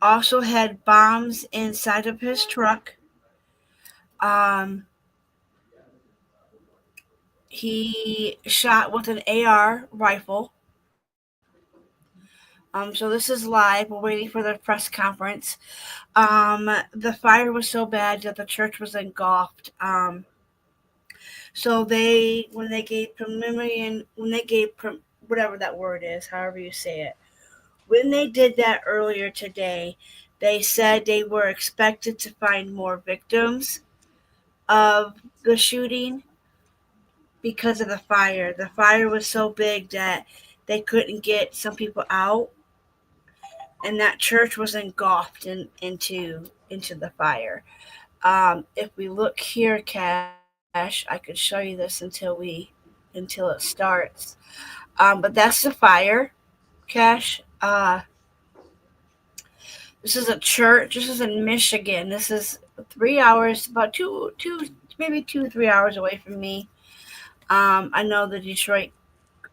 Also had bombs inside of his truck. He shot with an AR rifle. So this is live. We're waiting for the press conference. The fire was so bad that the church was engulfed. So when they gave whatever that word is, however you say it, when they did that earlier today, they said they were expected to find more victims of the shooting because of the fire. The fire was so big that they couldn't get some people out, and that church was engulfed into the fire. If we look here, Cash, I could show you this until it starts. But that's the fire, Cash. This is a church. This is in Michigan. This is 3 hours, about 3 hours away from me. I know the Detroit,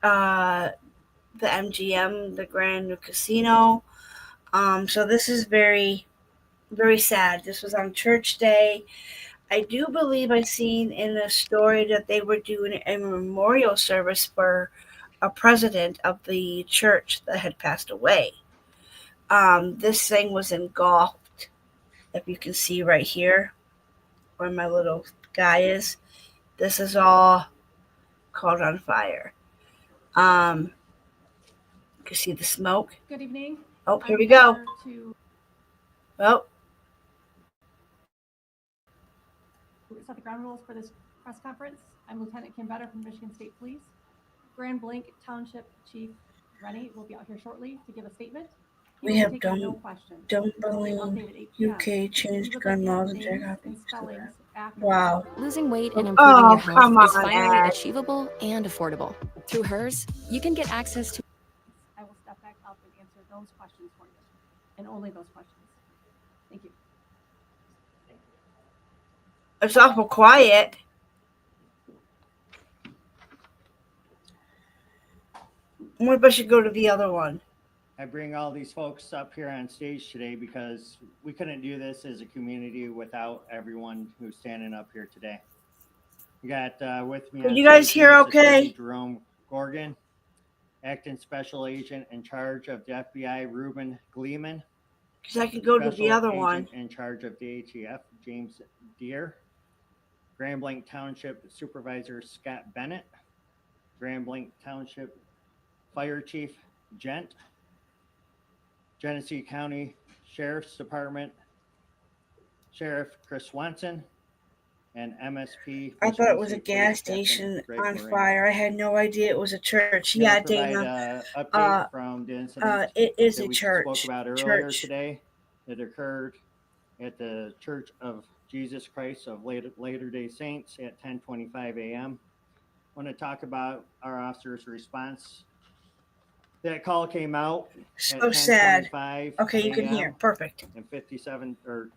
the MGM, the Grand New Casino. So this is very, very sad. This was on church day. I do believe I seen in the story that they were doing a memorial service for a president of the church that had passed away. This thing was engulfed, if you can see right here where my little guy is. This is all caught on fire. You can see the smoke. Good evening. Oh, here we go. To Well, set the ground rules for this press conference. I'm Lieutenant Kim Better from Michigan State Police. Grand Blanc Township Chief Rennie will be out here shortly to give a statement. He We will be have taking no questions. Don't There will be an believe update at 8 p.m. UK If changed you would gun like laws names and and copies. spellings after Wow. Losing weight and improving your Oh, health come is on, finally Ed. achievable and affordable. Through hers, you can get access to. I will step back up and answer those questions for you, and only those questions. Thank you. It's awful quiet. I wonder if I should go to the other one. I bring all these folks up here on stage today because we couldn't do this as a community without everyone who's standing up here today. We got with me. Can you guys hear okay? Sergeant Jerome Gorgon, Acting Special Agent in charge of the FBI, Ruben Gleeman. Because I could go to the other one. In charge of the ATF, James Deere. Grand Blanc Township Supervisor Scott Bennett. Grand Blanc Township Fire Chief Gent. Genesee County Sheriff's Department Sheriff Chris Swanson, and MSP. I thought it was a gas station on fire. I had no idea it was a church. Yeah, Dana. Update from the incident it is that a we church. spoke about earlier today. It occurred at the Church of Jesus Christ of Latter-day Saints at 10:25 a.m. I want to talk about our officer's response. That call came out So sad. 10:25 Okay, you can hear. Perfect. In 57 or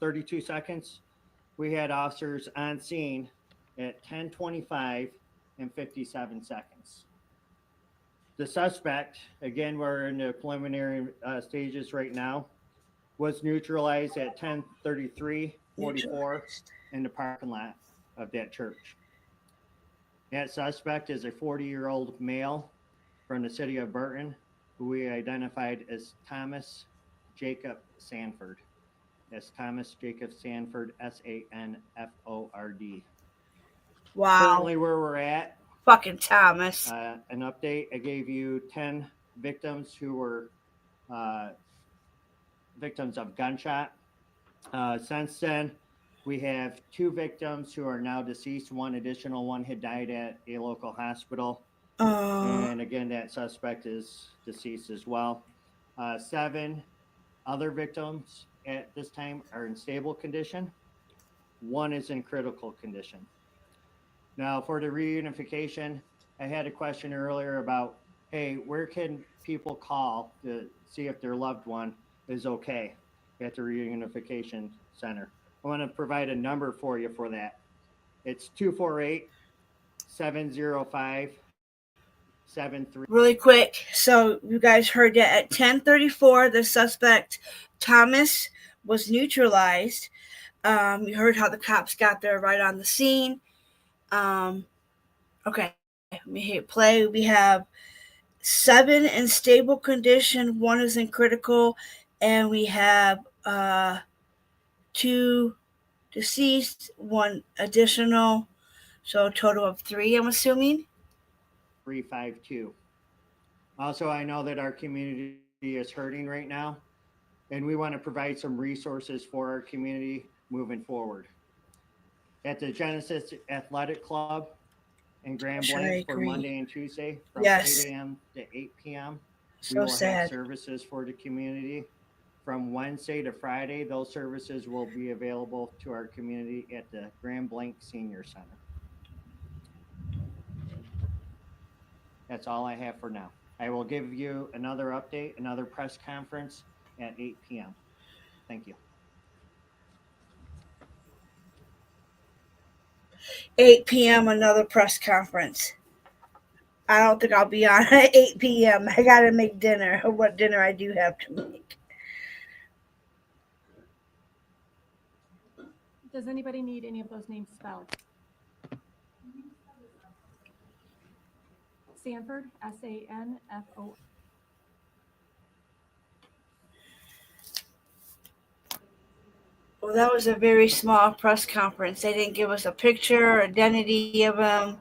32 seconds. We had officers on scene at 10:25 and 57 seconds. The suspect, again, we're in the preliminary stages right now, was neutralized at 10:33:44 in the parking lot of that church. That suspect is a 40-year-old male from the city of Burton, who we identified as Thomas Jacob Sanford. That's Thomas Jacob Sanford, Sanford. Wow. Currently where we're at. Fucking Thomas. An update. I gave you 10 victims who were victims of gunshot. Since then, we have 2 victims who are now deceased. One additional one had died at a local hospital. And again, that suspect is deceased as well. 7 other victims at this time are in stable condition. 1 is in critical condition. Now, for the reunification, I had a question earlier about, hey, where can people call to see if their loved one is okay at the reunification center? I want to provide a number for you for that. It's 248-705-73. Really quick. So you guys heard that at 10:34, the suspect Thomas was neutralized. You heard how the cops got there right on the scene. Okay, let me hit play. We have 7 in stable condition, 1 is in critical, and we have 2 deceased, 1 additional, so a total of 3, I'm assuming. 352. Also, I know that our community is hurting right now, and we want to provide some resources for our community moving forward. At the Genesis Athletic Club in Grand Blanc for Monday and Tuesday from 8 a.m. to 8 p.m. We will have services for the community. From Wednesday to Friday, those services will be available to our community at the Grand Blanc Senior Center. That's all I have for now. I will give you another update, another press conference at 8 p.m. Thank you. 8 p.m. another press conference. I don't think I'll be on at 8 p.m. I gotta make dinner. What dinner I do have to make. Does anybody need any of those names spelled? Sanford, Sanfo. Well, that was a very small press conference. They didn't give us a picture or identity of him.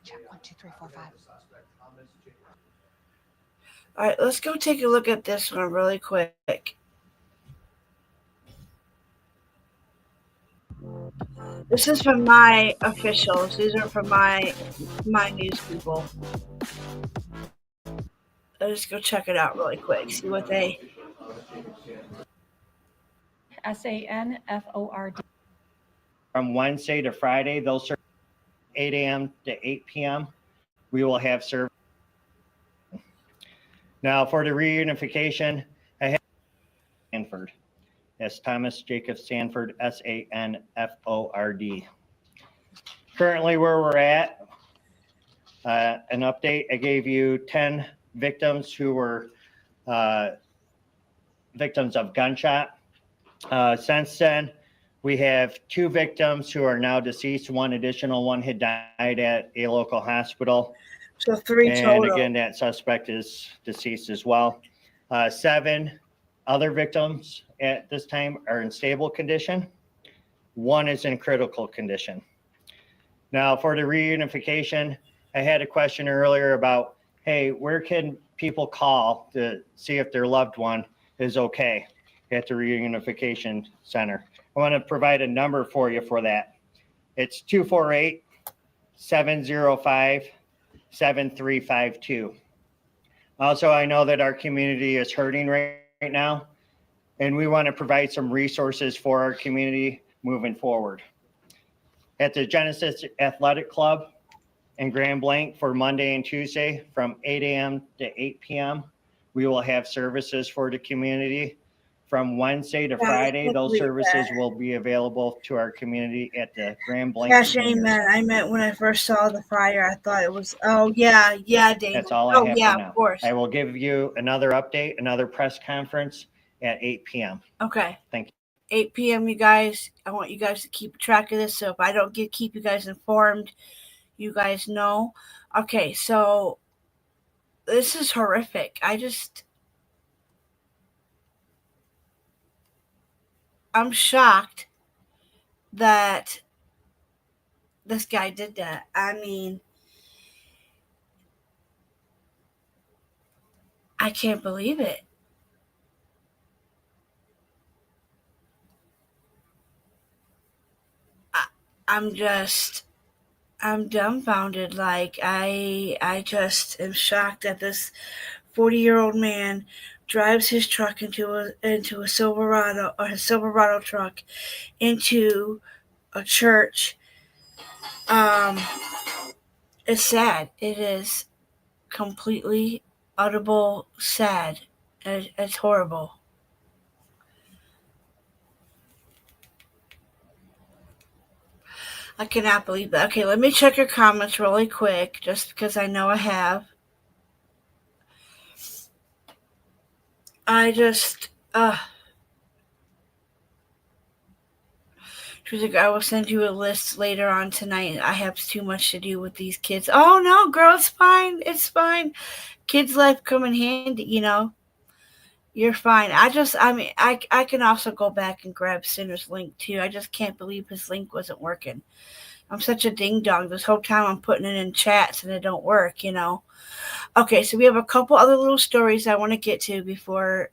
Check 1, 2, 3, 4, 5. All right, let's go take a look at this one really quick. This is from my officials. These are from my news people. Let's go check it out really quick. See what they. SANFORD. From Wednesday to Friday, they'll serve 8 a.m. to 8 p.m. We will have service. Now for the reunification, I have Sanford. That's Thomas Jacob Sanford, SANFORD. Currently where we're at, an update, I gave you 10 victims who were victims of gunshot. Since then, we have 2 victims who are now deceased. One additional one had died at a local hospital. So 3 total. And again, that suspect is deceased as well. 7 other victims at this time are in stable condition. 1 is in critical condition. Now for the reunification, I had a question earlier about, hey, where can people call to see if their loved one is okay at the reunification center? I want to provide a number for you for that. It's 248-705-7352. Also, I know that our community is hurting right now, and we want to provide some resources for our community moving forward. At the Genesis Athletic Club in Grand Blanc for Monday and Tuesday from 8 a.m. to 8 p.m., we will have services for the community. From Wednesday to Friday, those services will be available to our community at the Grand Blanc. Gosh, amen. I meant when I first saw the flyer, I thought it was, oh, yeah, Dave. That's all I have for now. Of course. I will give you another update, another press conference at 8 p.m. Okay. Thank you. 8 p.m., you guys. I want you guys to keep track of this. So if I don't keep you guys informed, you guys know. Okay, so this is horrific. I'm shocked that this guy did that. I mean, I can't believe it. I'm dumbfounded. Like, I just am shocked that this 40-year-old man drives his truck into a Silverado, or his Silverado truck into a church. It's sad. It is completely, audible sad. It's horrible. I cannot believe that. Okay, let me check your comments really quick, just because I know I have. I will send you a list later on tonight. I have too much to do with these kids. Oh, no, girl, it's fine. It's fine. Kids' life come in handy, you know. You're fine. I can also go back and grab Sinner's link, too. I just can't believe his link wasn't working. I'm such a ding-dong. This whole time I'm putting it in chats and it don't work, you know. Okay, so we have a couple other little stories I want to get to before.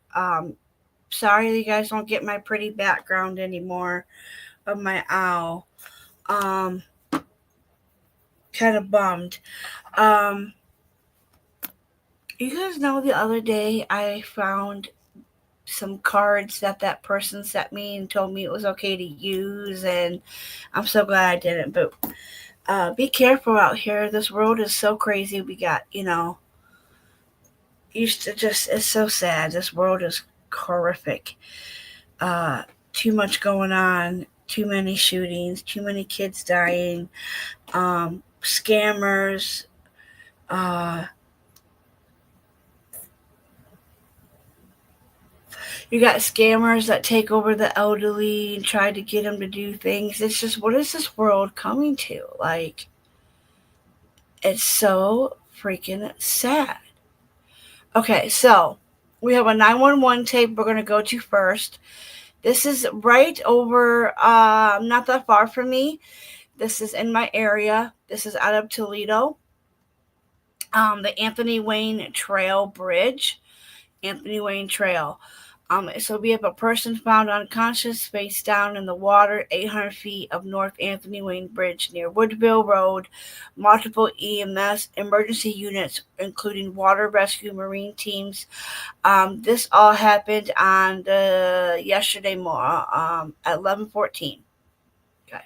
Sorry you guys don't get my pretty background anymore of my owl. Kind of bummed. You guys know the other day I found some cards that person sent me and told me it was okay to use, and I'm so glad I didn't. But be careful out here. This world is so crazy. We got, you know, it's so sad. This world is horrific. Too much going on, too many shootings, too many kids dying, scammers, you got scammers that take over the elderly and try to get them to do things. It's just, what is this world coming to? Like, it's so freaking sad. Okay, so we have a 911 tape we're going to go to first. This is right over, not that far from me. This is in my area. This is out of Toledo. The Anthony Wayne Trail Bridge. Anthony Wayne Trail. So we have a person found unconscious, face down in the water, 800 feet of North Anthony Wayne Bridge near Woodville Road. Multiple EMS emergency units, including water rescue, marine teams. This all happened on yesterday morning at 11:14. Okay.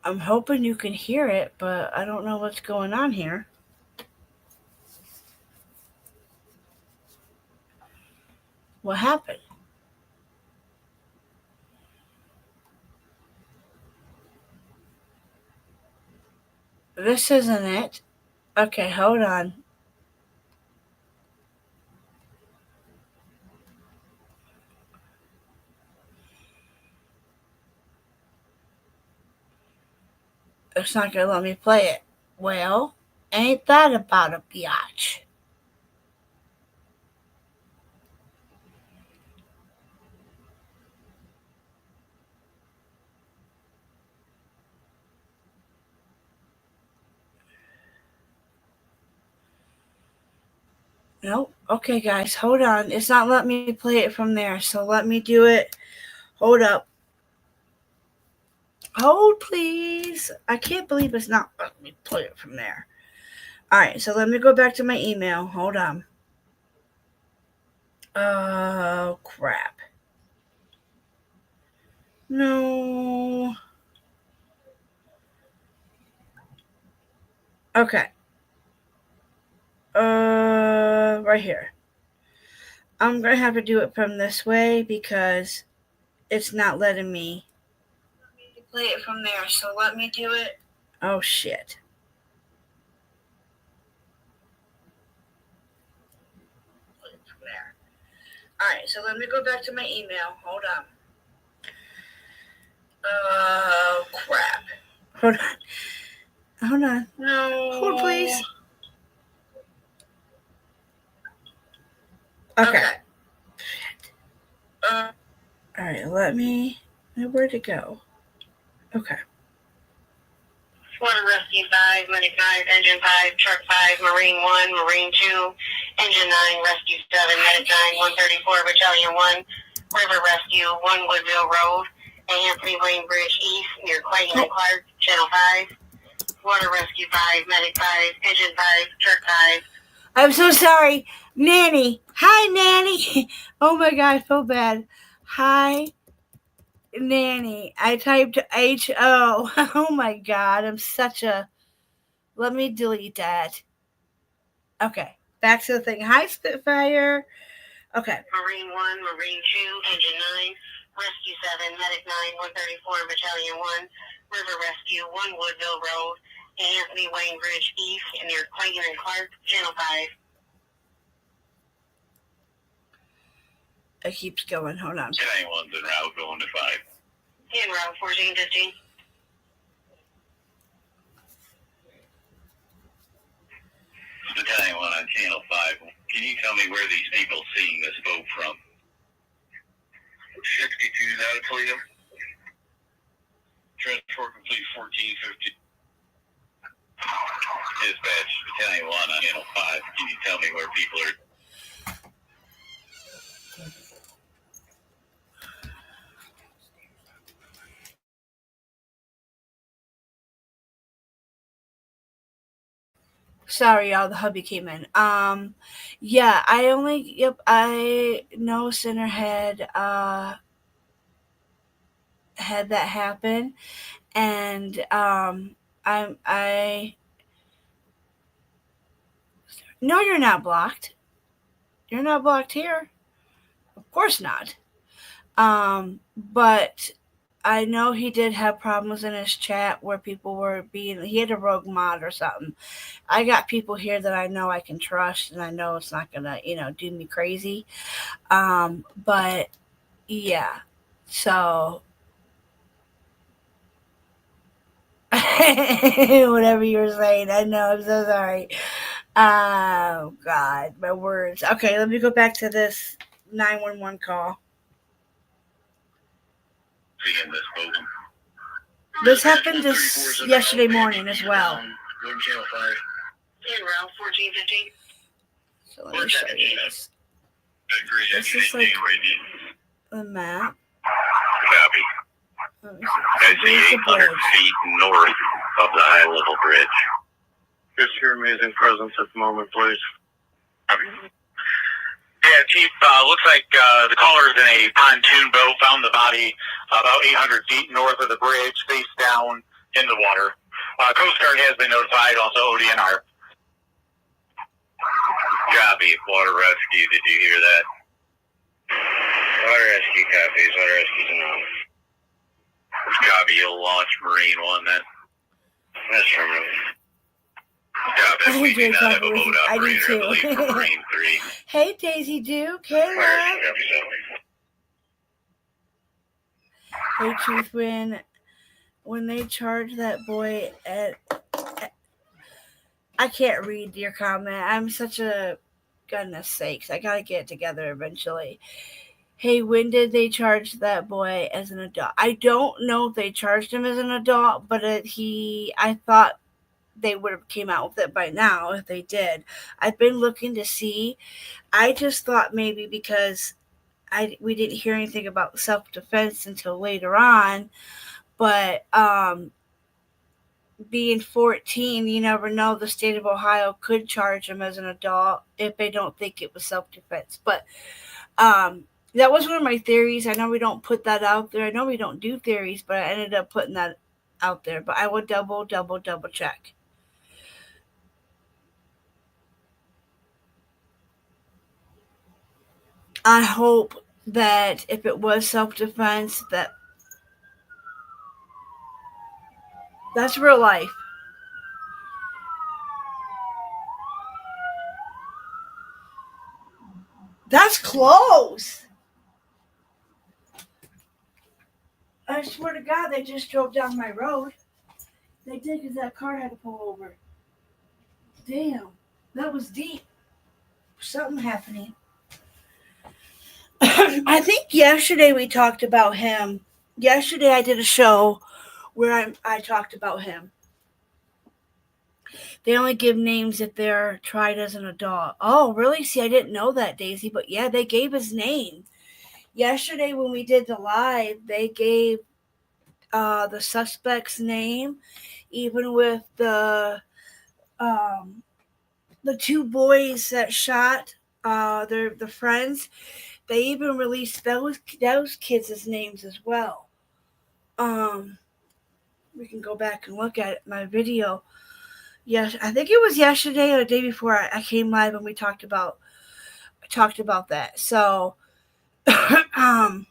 I'm hoping you can hear it, but I don't know what's going on here. What happened? This isn't it. Okay, hold on. It's not going to let me play it. Well, ain't that about a biatch? Nope. Okay, guys, hold on. It's not letting me play it from there, so let me do it. Hold up. Hold, please. I can't believe it's not letting me play it from there. All right, so let me go back to my email. Hold on. Oh, crap. No. Okay. Right here. I'm going to have to do it from this way because it's not letting me play it from there. So let me do it. Oh, shit. From there. All right, so let me go back to my email. Hold on. Oh, crap. Hold on. Hold on. No. Hold, please. Okay. All right, let me. Where'd it go? Okay. Water Rescue 5, Medic 5, Engine 5, Truck 5, Marine 1, Marine 2, Engine 9, Rescue 7, Medic 9, 134, Battalion 1, River Rescue, 1 Woodville Road, Anthony Wayne Bridge East, near Clayton and Clark, Channel 5. Water Rescue 5, Medic 5, Engine 5, Truck 5. I'm so sorry. Nanny. Hi, Nanny. Oh, my God, I feel bad. Hi, Nanny. I typed H-O. Oh, my God, I'm such a... Let me delete that. Okay, back to the thing. Hi, Spitfire. Okay. Marine 1, Marine 2, Engine 9, Rescue 7, Medic 9, 134, Battalion 1, River Rescue, 1 Woodville Road, Anthony Wayne Bridge East, near Clayton and Clark, Channel 5. It keeps going. Hold on. Battalion 1's en route going to 5. En route, 1415. Battalion 1 on Channel 5. Can you tell me where these people seeing this boat from? 62 out of Toledo. Transport complete 1450. Dispatch Battalion 1 on Channel 5. Can you tell me where people are? Sorry, y'all. The hubby came in. Yeah, I know Center had that happen, and no, you're not blocked. You're not blocked here. Of course not. But I know he did have problems in his chat where people were he had a rogue mod or something. I got people here that I know I can trust, and I know it's not gonna, do me crazy. But yeah, so whatever you're saying, I know, I'm so sorry. Oh God, my words. Okay, let me go back to this 911 call. This happened yesterday morning as well. Channel 5. En route 1415. So let me show you this. This is like the map. Copy. I see 800 feet north of the high level bridge. Just your amazing presence at the moment, please. Copy. Yeah, Chief, looks like the caller is in a pontoon boat, found the body about 800 feet north of the bridge, face down in the water. Coast Guard has been notified, also ODNR. Copy, water rescue, did you hear that? Water rescue copies, water rescue's enough. Copy, you'll launch Marine 1 then. That's from I enjoy talking with you. I do too. Hey, Daisy Duke. Hey, love. Hey, Truth, when they charged that boy at I can't read your comment. I'm such a goodness sakes. I gotta get it together eventually. Hey, when did they charge that boy as an adult? I don't know if they charged him as an adult, but I thought they would have came out with it by now if they did. I've been looking to see. I just thought maybe because we didn't hear anything about self-defense until later on, but being 14, you never know. The state of Ohio could charge him as an adult if they don't think it was self-defense. But that was one of my theories. I know we don't put that out there. I know we don't do theories, but I ended up putting that out there. But I would double check. I hope that if it was self-defense, that's real life. That's close. I swear to God, they just drove down my road. They did because that car had to pull over. Damn, that was deep. Something happening. I think yesterday we talked about him. Yesterday I did a show where I talked about him. They only give names if they're tried as an adult. Oh, really? See, I didn't know that, Daisy. But yeah, they gave his name. Yesterday when we did the live, they gave the suspect's name, even with the two boys that shot the friends. They even released those kids' names as well. We can go back and look at my video. Yes, I think it was yesterday or the day before I came live and we talked about that. So I'm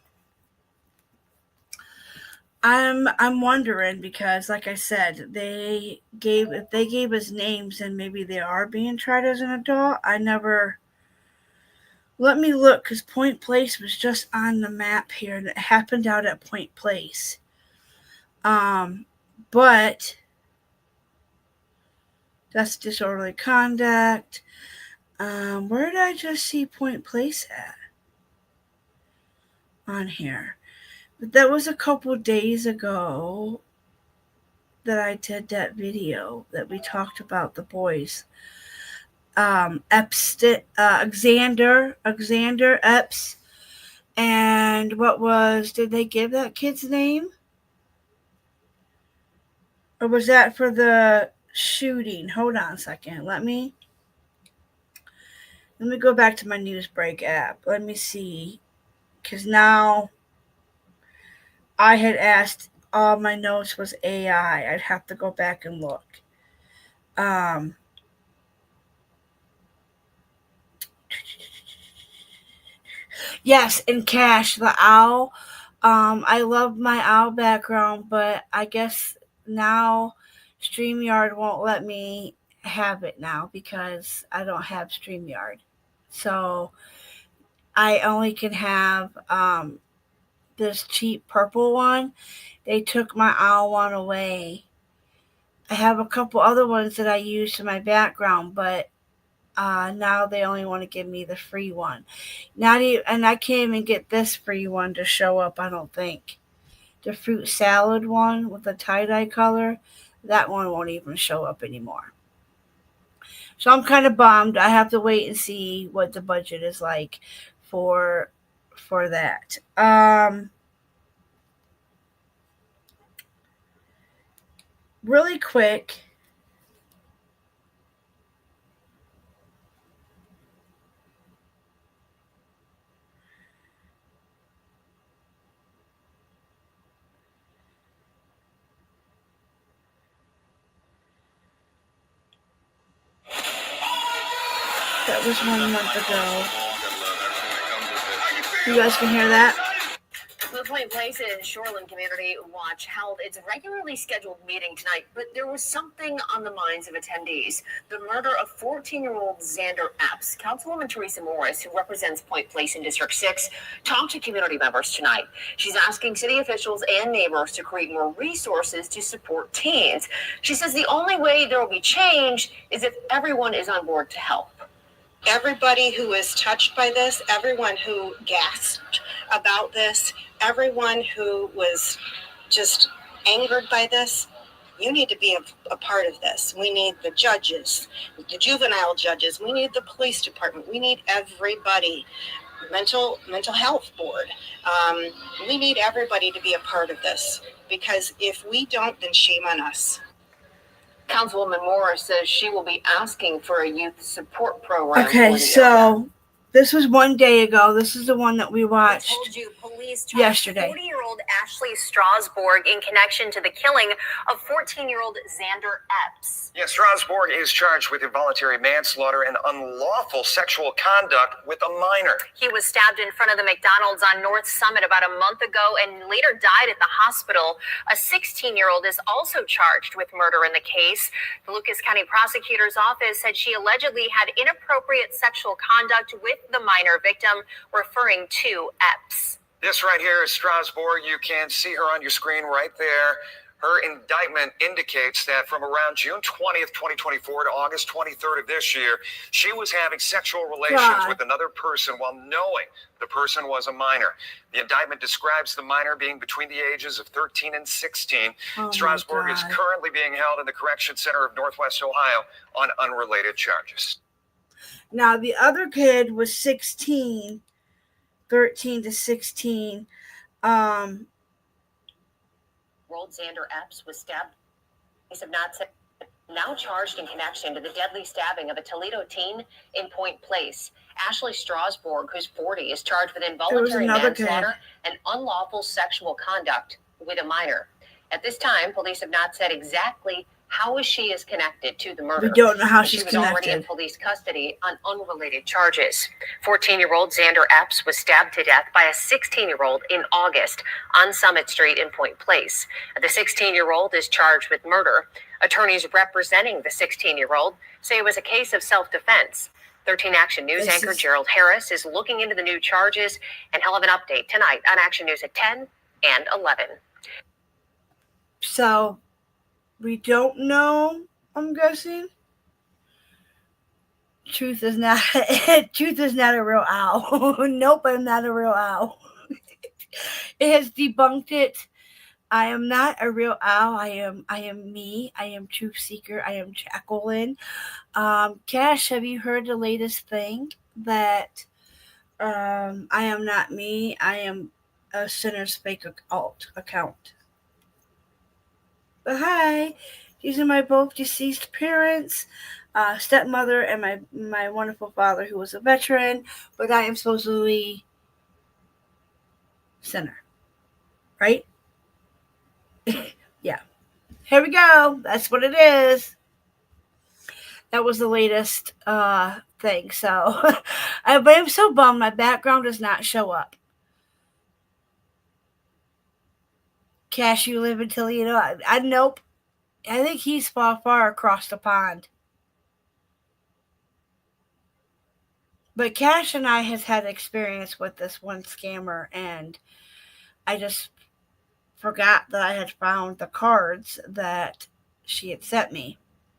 wondering because, like I said, if they gave us names and maybe they are being tried as an adult. Let me look because Point Place was just on the map here and it happened out at Point Place. But that's disorderly conduct. Where did I just see Point Place at? On here. But that was a couple days ago that I did that video that we talked about the boys. Xander Epps. And did they give that kid's name? Or was that for the shooting? Hold on a second. Let me go back to my NewsBreak app. Let me see. Because now I had asked all my notes was AI. I'd have to go back and look. Yes, and Cash, the owl. I love my owl background, but I guess now StreamYard won't let me have it now because I don't have StreamYard. So I only can have this cheap purple one. They took my owl one away. I have a couple other ones that I use for my background, but now they only want to give me the free one. And I can't even get this free one to show up, I don't think. The fruit salad one with the tie-dye color, that one won't even show up anymore. So I'm kind of bummed. I have to wait and see what the budget is like for that. Really quick. That was 1 month ago. You guys can hear that? The Point Place in Shoreland Community Watch held its regularly scheduled meeting tonight, but there was something on the minds of attendees. The murder of 14-year-old Xander Epps. Councilwoman Teresa Morris, who represents Point Place in District 6, talked to community members tonight. She's asking city officials and neighbors to create more resources to support teens. She says the only way there will be change is if everyone is on board to help. Everybody who is touched by this, everyone who gasped about this, everyone who was just angered by this, you need to be a part of this. We need the judges, the juvenile judges. We need the police department. We need everybody. Mental health board. We need everybody to be a part of this, because if we don't, then shame on us. Councilwoman Morris says she will be asking for a youth support program. Okay, so this was 1 day ago. This is the one that we watched yesterday. 40-year-old Ashley Strasbourg in connection to the killing of 14-year-old Xander Epps. Yeah, Strasbourg is charged with involuntary manslaughter and unlawful sexual conduct with a minor. He was stabbed in front of the McDonald's on North Summit about a month ago and later died at the hospital. A 16-year-old is also charged with murder in the case. The Lucas County Prosecutor's Office said she allegedly had inappropriate sexual conduct with the minor victim, referring to Epps. This right here is Strasbourg. You can see her on your screen right there. Her indictment indicates that from around June 20th, 2024 to August 23rd of this year, she was having sexual relations with another person while knowing the person was a minor. The indictment describes the minor being between the ages of 13 and 16. Strasbourg is currently being held in the Correction Center of Northwest Ohio on unrelated charges. Now, the other kid was 16, 13 to 16. Xander Epps was stabbed. Police have not said, now charged in connection to the deadly stabbing of a Toledo teen in Point Place. Ashley Strasbourg, who's 40, is charged with involuntary manslaughter and unlawful sexual conduct with a minor. At this time, police have not said exactly how she is connected to the murder. We don't know how she's connected. She was already in police custody on unrelated charges. 14-year-old Xander Epps was stabbed to death by a 16-year-old in August on Summit Street in Point Place. The 16-year-old is charged with murder. Attorneys representing the 16-year-old say it was a case of self-defense. 13 Action News anchor Gerald Harris is looking into the new charges, and he'll have an update tonight on Action News at 10 and 11. So, we don't know, I'm guessing. Truth is not a real owl. Nope, I'm not a real owl. It has debunked it. I am not a real owl. I am me. I am Truth Seeker. I am Jacqueline. Cash, have you heard the latest thing that I am not me? I am a sinner's fake alt account. But hi, these are my both deceased parents, stepmother, and my wonderful father, who was a veteran. But I am supposedly sinner, right? Yeah. Here we go. That's what it is. That was the latest thing. So, but I'm so bummed my background does not show up. Cash, you live in Toledo? I nope. I think he's far across the pond. But Cash and I has had experience with this one scammer, and I just forgot that I had found the cards that she had sent me.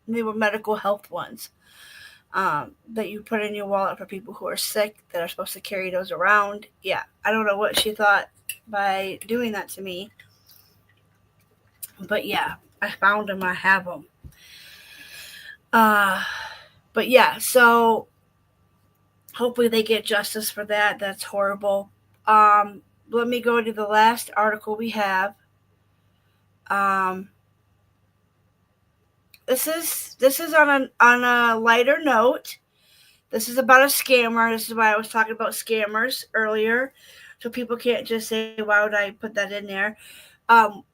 They were medical health ones that you put in your wallet for people who are sick that are supposed to carry those around. Yeah, I don't know what she thought by doing that to me. But yeah, I found them. I have them. But yeah, so hopefully they get justice for that. That's horrible. Let me go to the last article we have. This is on a lighter note. This is about a scammer. This is why I was talking about scammers earlier, so people can't just say, "Why would I put that in there?"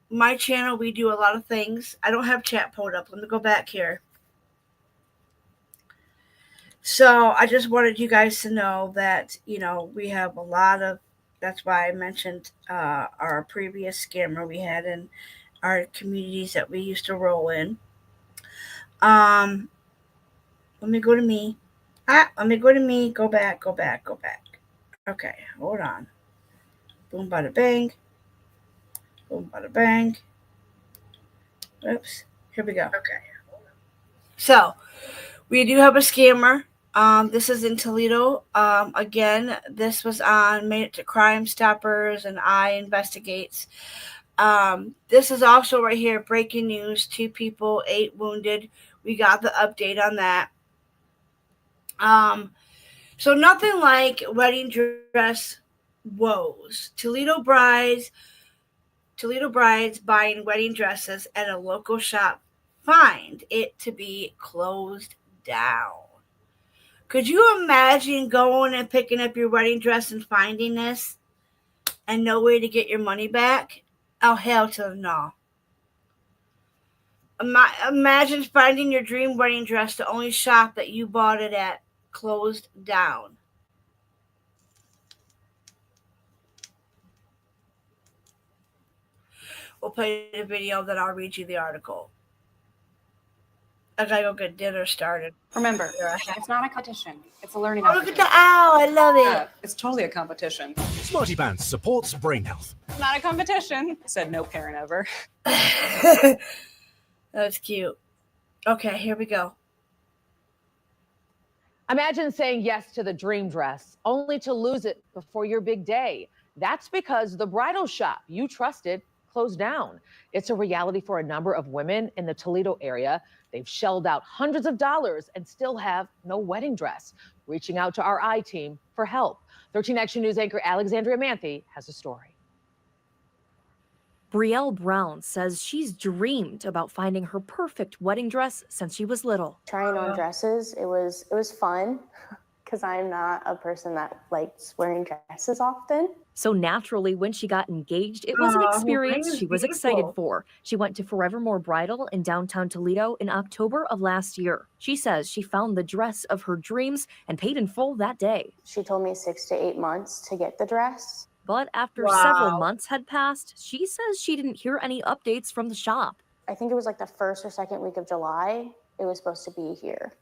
My channel, we do a lot of things. I don't have chat pulled up. Let me go back here. So I just wanted you guys to know that, we have a lot of, that's why I mentioned our previous scammer we had in our communities that we used to roll in. Let me go to me. Let me go to me. Go back. Okay, hold on. Boom, bada bang. Boom, bada bang. Oops. Here we go. Okay. So, we do have a scammer. This is in Toledo. Again, this was on Made It to Crime Stoppers and iInvestigates. This is also right here, breaking news, 2 people, 8 wounded. We got the update on that. So nothing like wedding dress woes. Toledo brides buying wedding dresses at a local shop find it to be closed down. Could you imagine going and picking up your wedding dress and finding this and no way to get your money back? Oh, hell to the no. Imagine finding your dream wedding dress, the only shop that you bought it at closed down. We'll play the video, then I'll read you the article. I gotta go get dinner started. Remember, it's not a competition. It's a learning Oh, look at the owl. I love it. It's totally a competition. Smarty Pants supports brain health. It's not a competition, said no parent ever. That's cute. Okay, here we go. Imagine saying yes to the dream dress, only to lose it before your big day. That's because the bridal shop you trusted closed down. It's a reality for a number of women in the Toledo area. They've shelled out hundreds of dollars and still have no wedding dress. Reaching out to our I-team for help. 13 Action News anchor Alexandria Manthe has a story. Brielle Brown says she's dreamed about finding her perfect wedding dress since she was little. Trying on dresses, it was fun because I'm not a person that likes wearing dresses often. So naturally, when she got engaged, it was an experience she was excited for. She went to Forevermore Bridal in downtown Toledo in October of last year. She says she found the dress of her dreams and paid in full that day. She told me 6 to 8 months to get the dress. But after several months had passed, she says she didn't hear any updates from the shop. I think it was like the 1st or 2nd week of July. It was supposed to be here.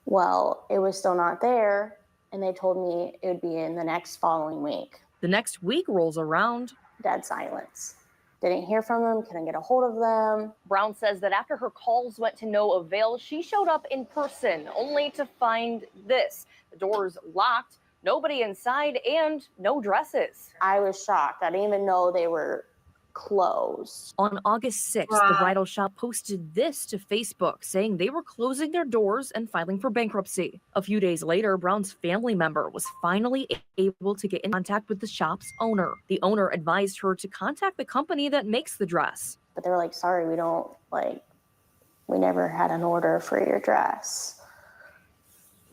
Well, it was still not there, and they told me it would be in the next following week. The next week rolls around. Dead silence. Didn't hear from them, couldn't get a hold of them. Brown says that after her calls went to no avail, she showed up in person, only to find this. The doors locked, nobody inside, and no dresses. I was shocked. I didn't even know they were closed. On August 6th, the bridal shop posted this to Facebook, saying they were closing their doors and filing for bankruptcy. A few days later, Brown's family member was finally able to get in contact with the shop's owner. The owner advised her to contact the company that makes the dress. But they were like, sorry, we never had an order for your dress.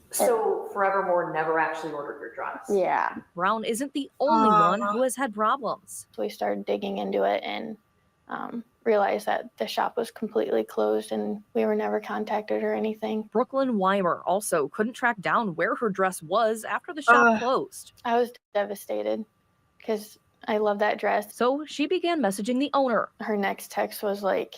So Forevermore never actually ordered your dress? Yeah. Brown isn't the only one who has had problems. So we started digging into it and realized that the shop was completely closed and we were never contacted or anything. Brooklyn Weimer also couldn't track down where her dress was after the shop closed. I was devastated because I love that dress. So she began messaging the owner. Her next text was like,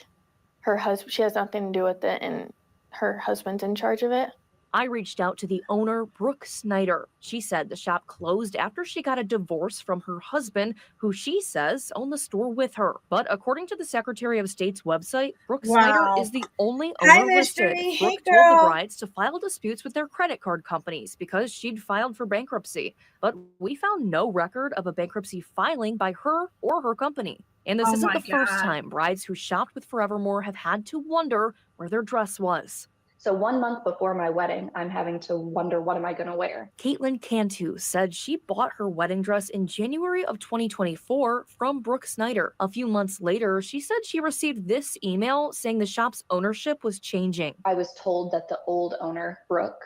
her husband, she has nothing to do with it and her husband's in charge of it. I reached out to the owner, Brooke Snyder. She said the shop closed after she got a divorce from her husband, who she says owned the store with her. But according to the Secretary of State's website, Brooke Snyder is the only owner listed. Brooke told the brides to file disputes with their credit card companies because she'd filed for bankruptcy. But we found no record of a bankruptcy filing by her or her company. And this isn't the first time brides who shopped with Forevermore have had to wonder where their dress was. So 1 month before my wedding, I'm having to wonder, what am I going to wear? Caitlin Cantu said she bought her wedding dress in January of 2024 from Brooke Snyder. A few months later, she said she received this email saying the shop's ownership was changing. I was told that the old owner, Brooke,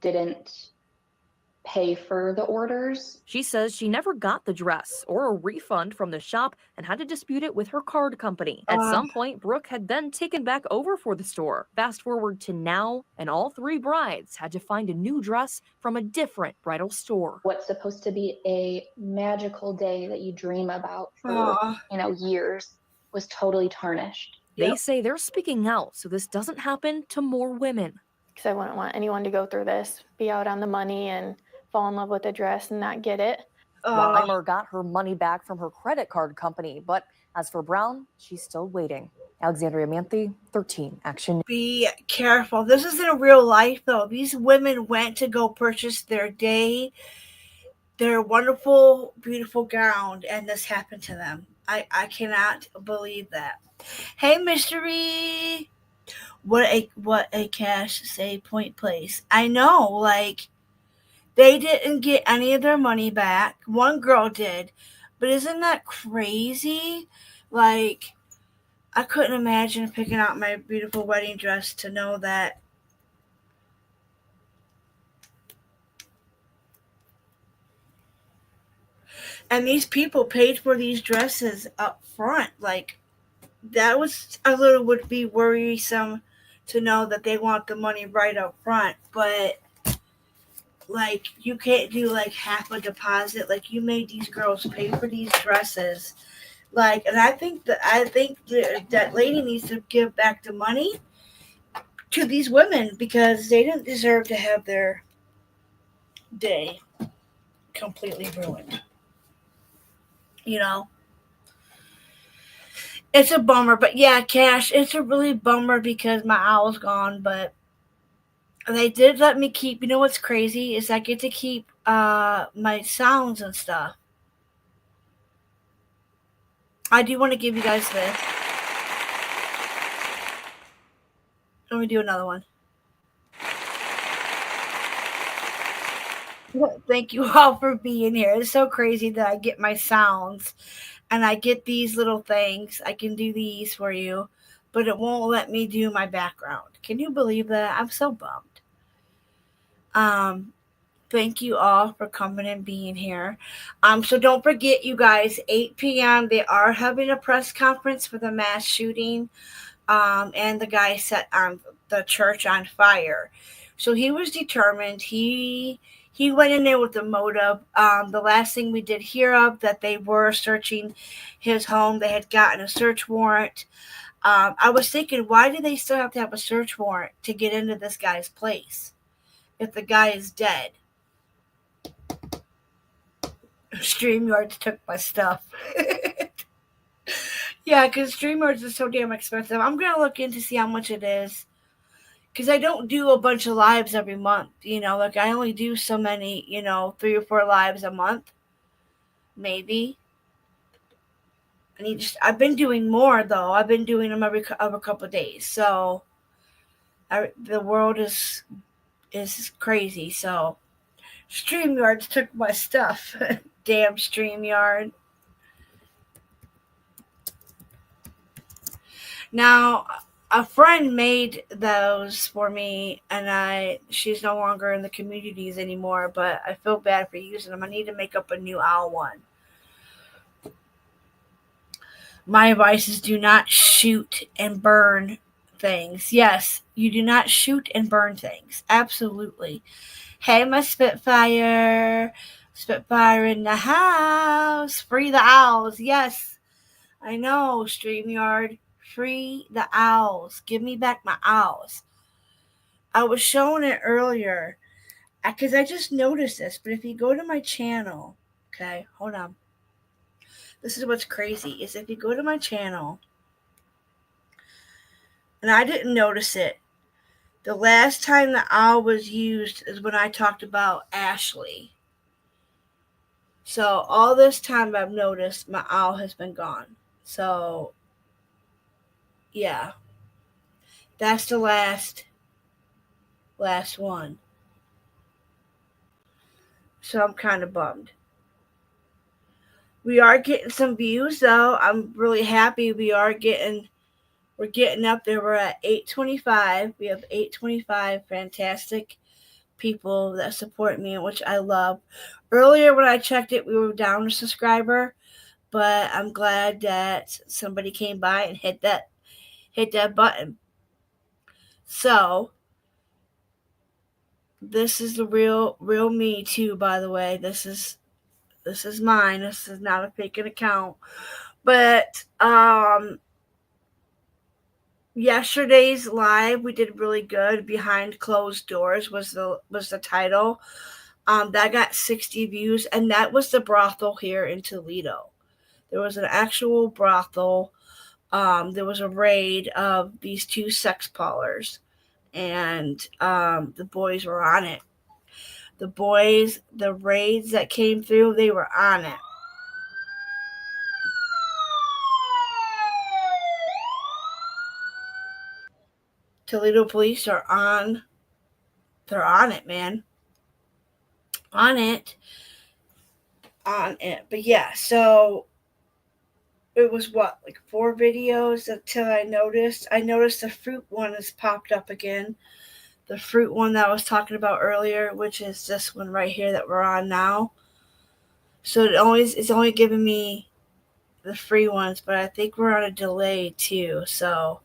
didn't pay for the orders. She says she never got the dress or a refund from the shop and had to dispute it with her card company. At some point, Brooke had then taken back over for the store. Fast forward to now, and all 3 brides had to find a new dress from a different bridal store. What's supposed to be a magical day that you dream about for, years was totally tarnished. They say they're speaking out so this doesn't happen to more women. Because I wouldn't want anyone to go through this, be out on the money and fall in love with a dress and not get it. Weimer got her money back from her credit card company, but as for Brown, she's still waiting. Alexandria Manthe, 13 Action. Be careful. This is in real life, though. These women went to go purchase their wonderful, beautiful gown, and this happened to them. I cannot believe that. Hey, Mystery. What a cash say point place. I know, like, they didn't get any of their money back. One girl did, but isn't that crazy? Like, I couldn't imagine picking out my beautiful wedding dress to know that and these people paid for these dresses up front. Like, that was would be worrisome to know that they want the money right up front, but like, you can't do like half a deposit. Like, you made these girls pay for these dresses. Like, and I think that lady needs to give back the money to these women because they didn't deserve to have their day completely ruined. It's a bummer, but yeah, Cash, it's a really bummer because my owl's gone, but they did let me keep, what's crazy is I get to keep my sounds and stuff. I do want to give you guys this. Let me do another one. Thank you all for being here. It's so crazy that I get my sounds and I get these little things. I can do these for you, but it won't let me do my background. Can you believe that? I'm so bummed. Thank you all for coming and being here. So don't forget, you guys, 8 p.m. they are having a press conference for the mass shooting. And the guy set the church on fire. So he was determined. He went in there with the motive. The last thing we did hear of that they were searching his home. They had gotten a search warrant. I was thinking, why do they still have to have a search warrant to get into this guy's place if the guy is dead? StreamYards took my stuff. Yeah, because StreamYards is so damn expensive. I'm going to look in to see how much it is. Because I don't do a bunch of lives every month. Like, I only do so many, 3 or 4 lives a month. Maybe. I've been doing more, though. I've been doing them every couple of days. So, the world is crazy. So, StreamYards took my stuff. Damn StreamYard. Now, a friend made those for me, and she's no longer in the communities anymore, but I feel bad for using them. I need to make up a new owl one. My advice is do not shoot and burn things. Yes, you do not shoot and burn things. Absolutely. Hey, my Spitfire. Spitfire in the house. Free the owls. Yes, I know, StreamYard. Free the owls. Give me back my owls. I was showing it earlier because I just noticed this, but if you go to my channel, okay, hold on. This is what's crazy, is if you go to my channel, and I didn't notice it, the last time the owl was used is when I talked about Ashley. So all this time I've noticed my owl has been gone. So yeah, that's the last last one. So I'm kind of bummed. We are getting some views though. I'm really happy we're getting up there. We're at 825. We have 825 fantastic people that support me, which I love. Earlier when I checked it, we were down a subscriber, but I'm glad that somebody came by and hit that button. So this is the real me too, by the way. This is mine. This is not a fake account. But yesterday's live we did really good. Behind Closed Doors was the title. That got 60 views, and that was the brothel here in Toledo. There was an actual brothel. There was a raid of these two sex parlors, and the boys were on it. The raids that came through, they were on it. Toledo police are on. They're on it, man. On it. But yeah, so it was like 4 videos until I noticed the fruit one has popped up again. The fruit one that I was talking about earlier, which is this one right here that we're on now. So it's only giving me the free ones, but I think we're on a delay too. So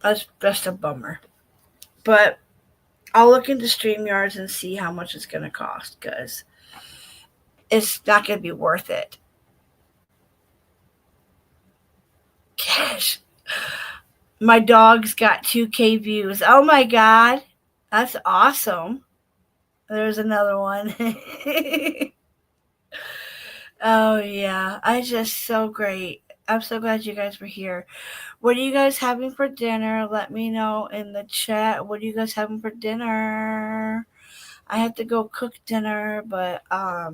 that's just a bummer. But I'll look into StreamYards and see how much it's going to cost, because it's not going to be worth it. Gosh. My dog's got 2K views. Oh my God. That's awesome. There's another one. Oh yeah. It's just so great. I'm so glad you guys were here. What are you guys having for dinner? Let me know in the chat. What are you guys having for dinner? I have to go cook dinner, but I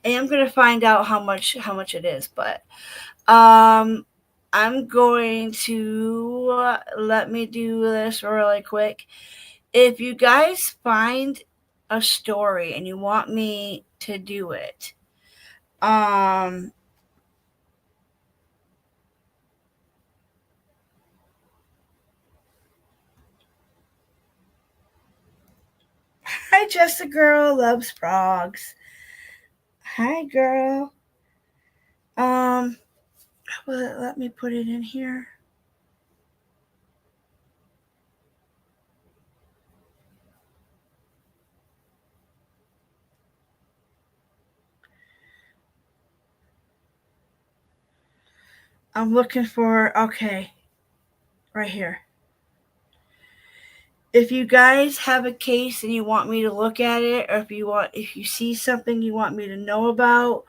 am gonna find out how much it is. But I'm going to let me do this really quick. If you guys find a story and you want me to do it, hi Just a Girl Loves Frogs. Hi girl. Well, let me put it in here. I'm looking for, okay, right here. If you guys have a case and you want me to look at it, or if you see something you want me to know about,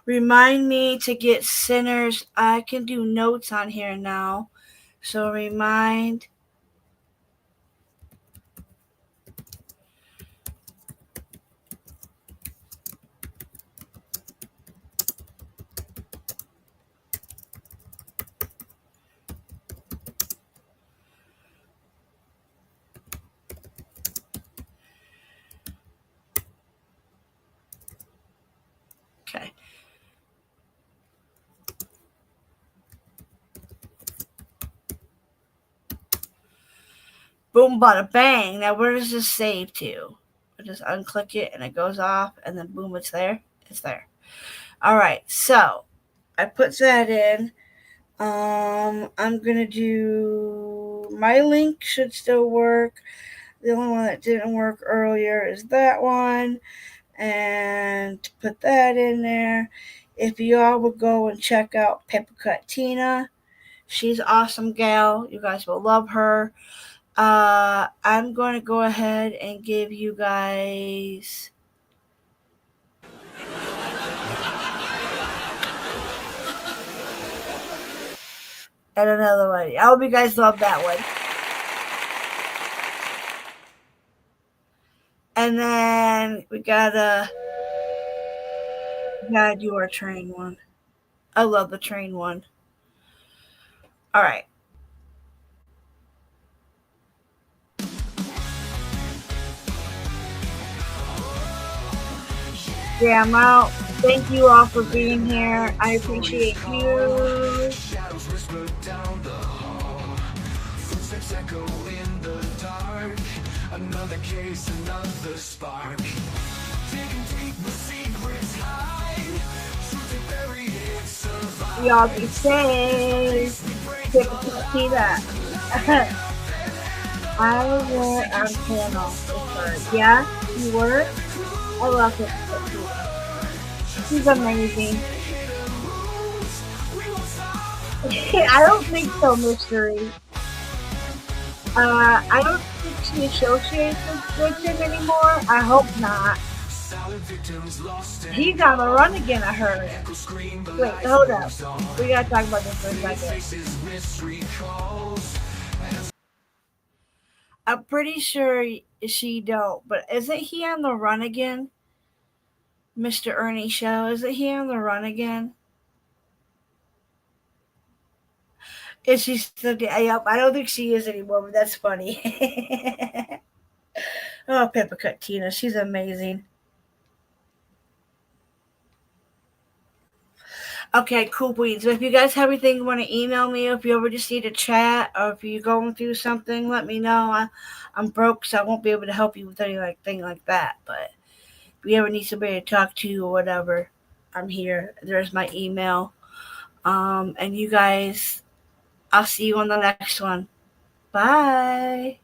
remind me to get sinners. I can do notes on here now. So remind. Okay. Boom, bada bang. Now where does this save to? I just unclick it and it goes off, and then boom, it's there. It's there. All right, so I put that in. I'm gonna do, my link should still work. The only one that didn't work earlier is that one, and put that in there. If you all would go and check out Peppercut Tina, she's an awesome gal. You guys will love her. I'm going to go ahead and give you guys and another one. I hope you guys love that one. And then we gotta do our train one. I love the train one. All right. Yeah, I'm out. Thank you all for being here. I appreciate you. Another case, another spark. Y'all be safe. See that. I were on panel with her. Yeah, you were? I love it. She's amazing. I don't think so, Mystery. I don't think she associates with him anymore. I hope not. He's on the run again, I heard. Wait, hold up. We gotta talk about this for a second. I'm pretty sure she don't, but isn't he on the run again? Mr. Ernie Show, isn't he on the run again? Is she still? Yep, I don't think she is anymore, but that's funny. Oh, Peppa Cut Tina, she's amazing. Okay, cool beans. So if you guys have anything you want to email me, if you ever just need a chat, or if you're going through something, let me know. I'm broke, so I won't be able to help you with anything like that. But if you ever need somebody to talk to or whatever, I'm here. There's my email. And you guys, I'll see you on the next one. Bye.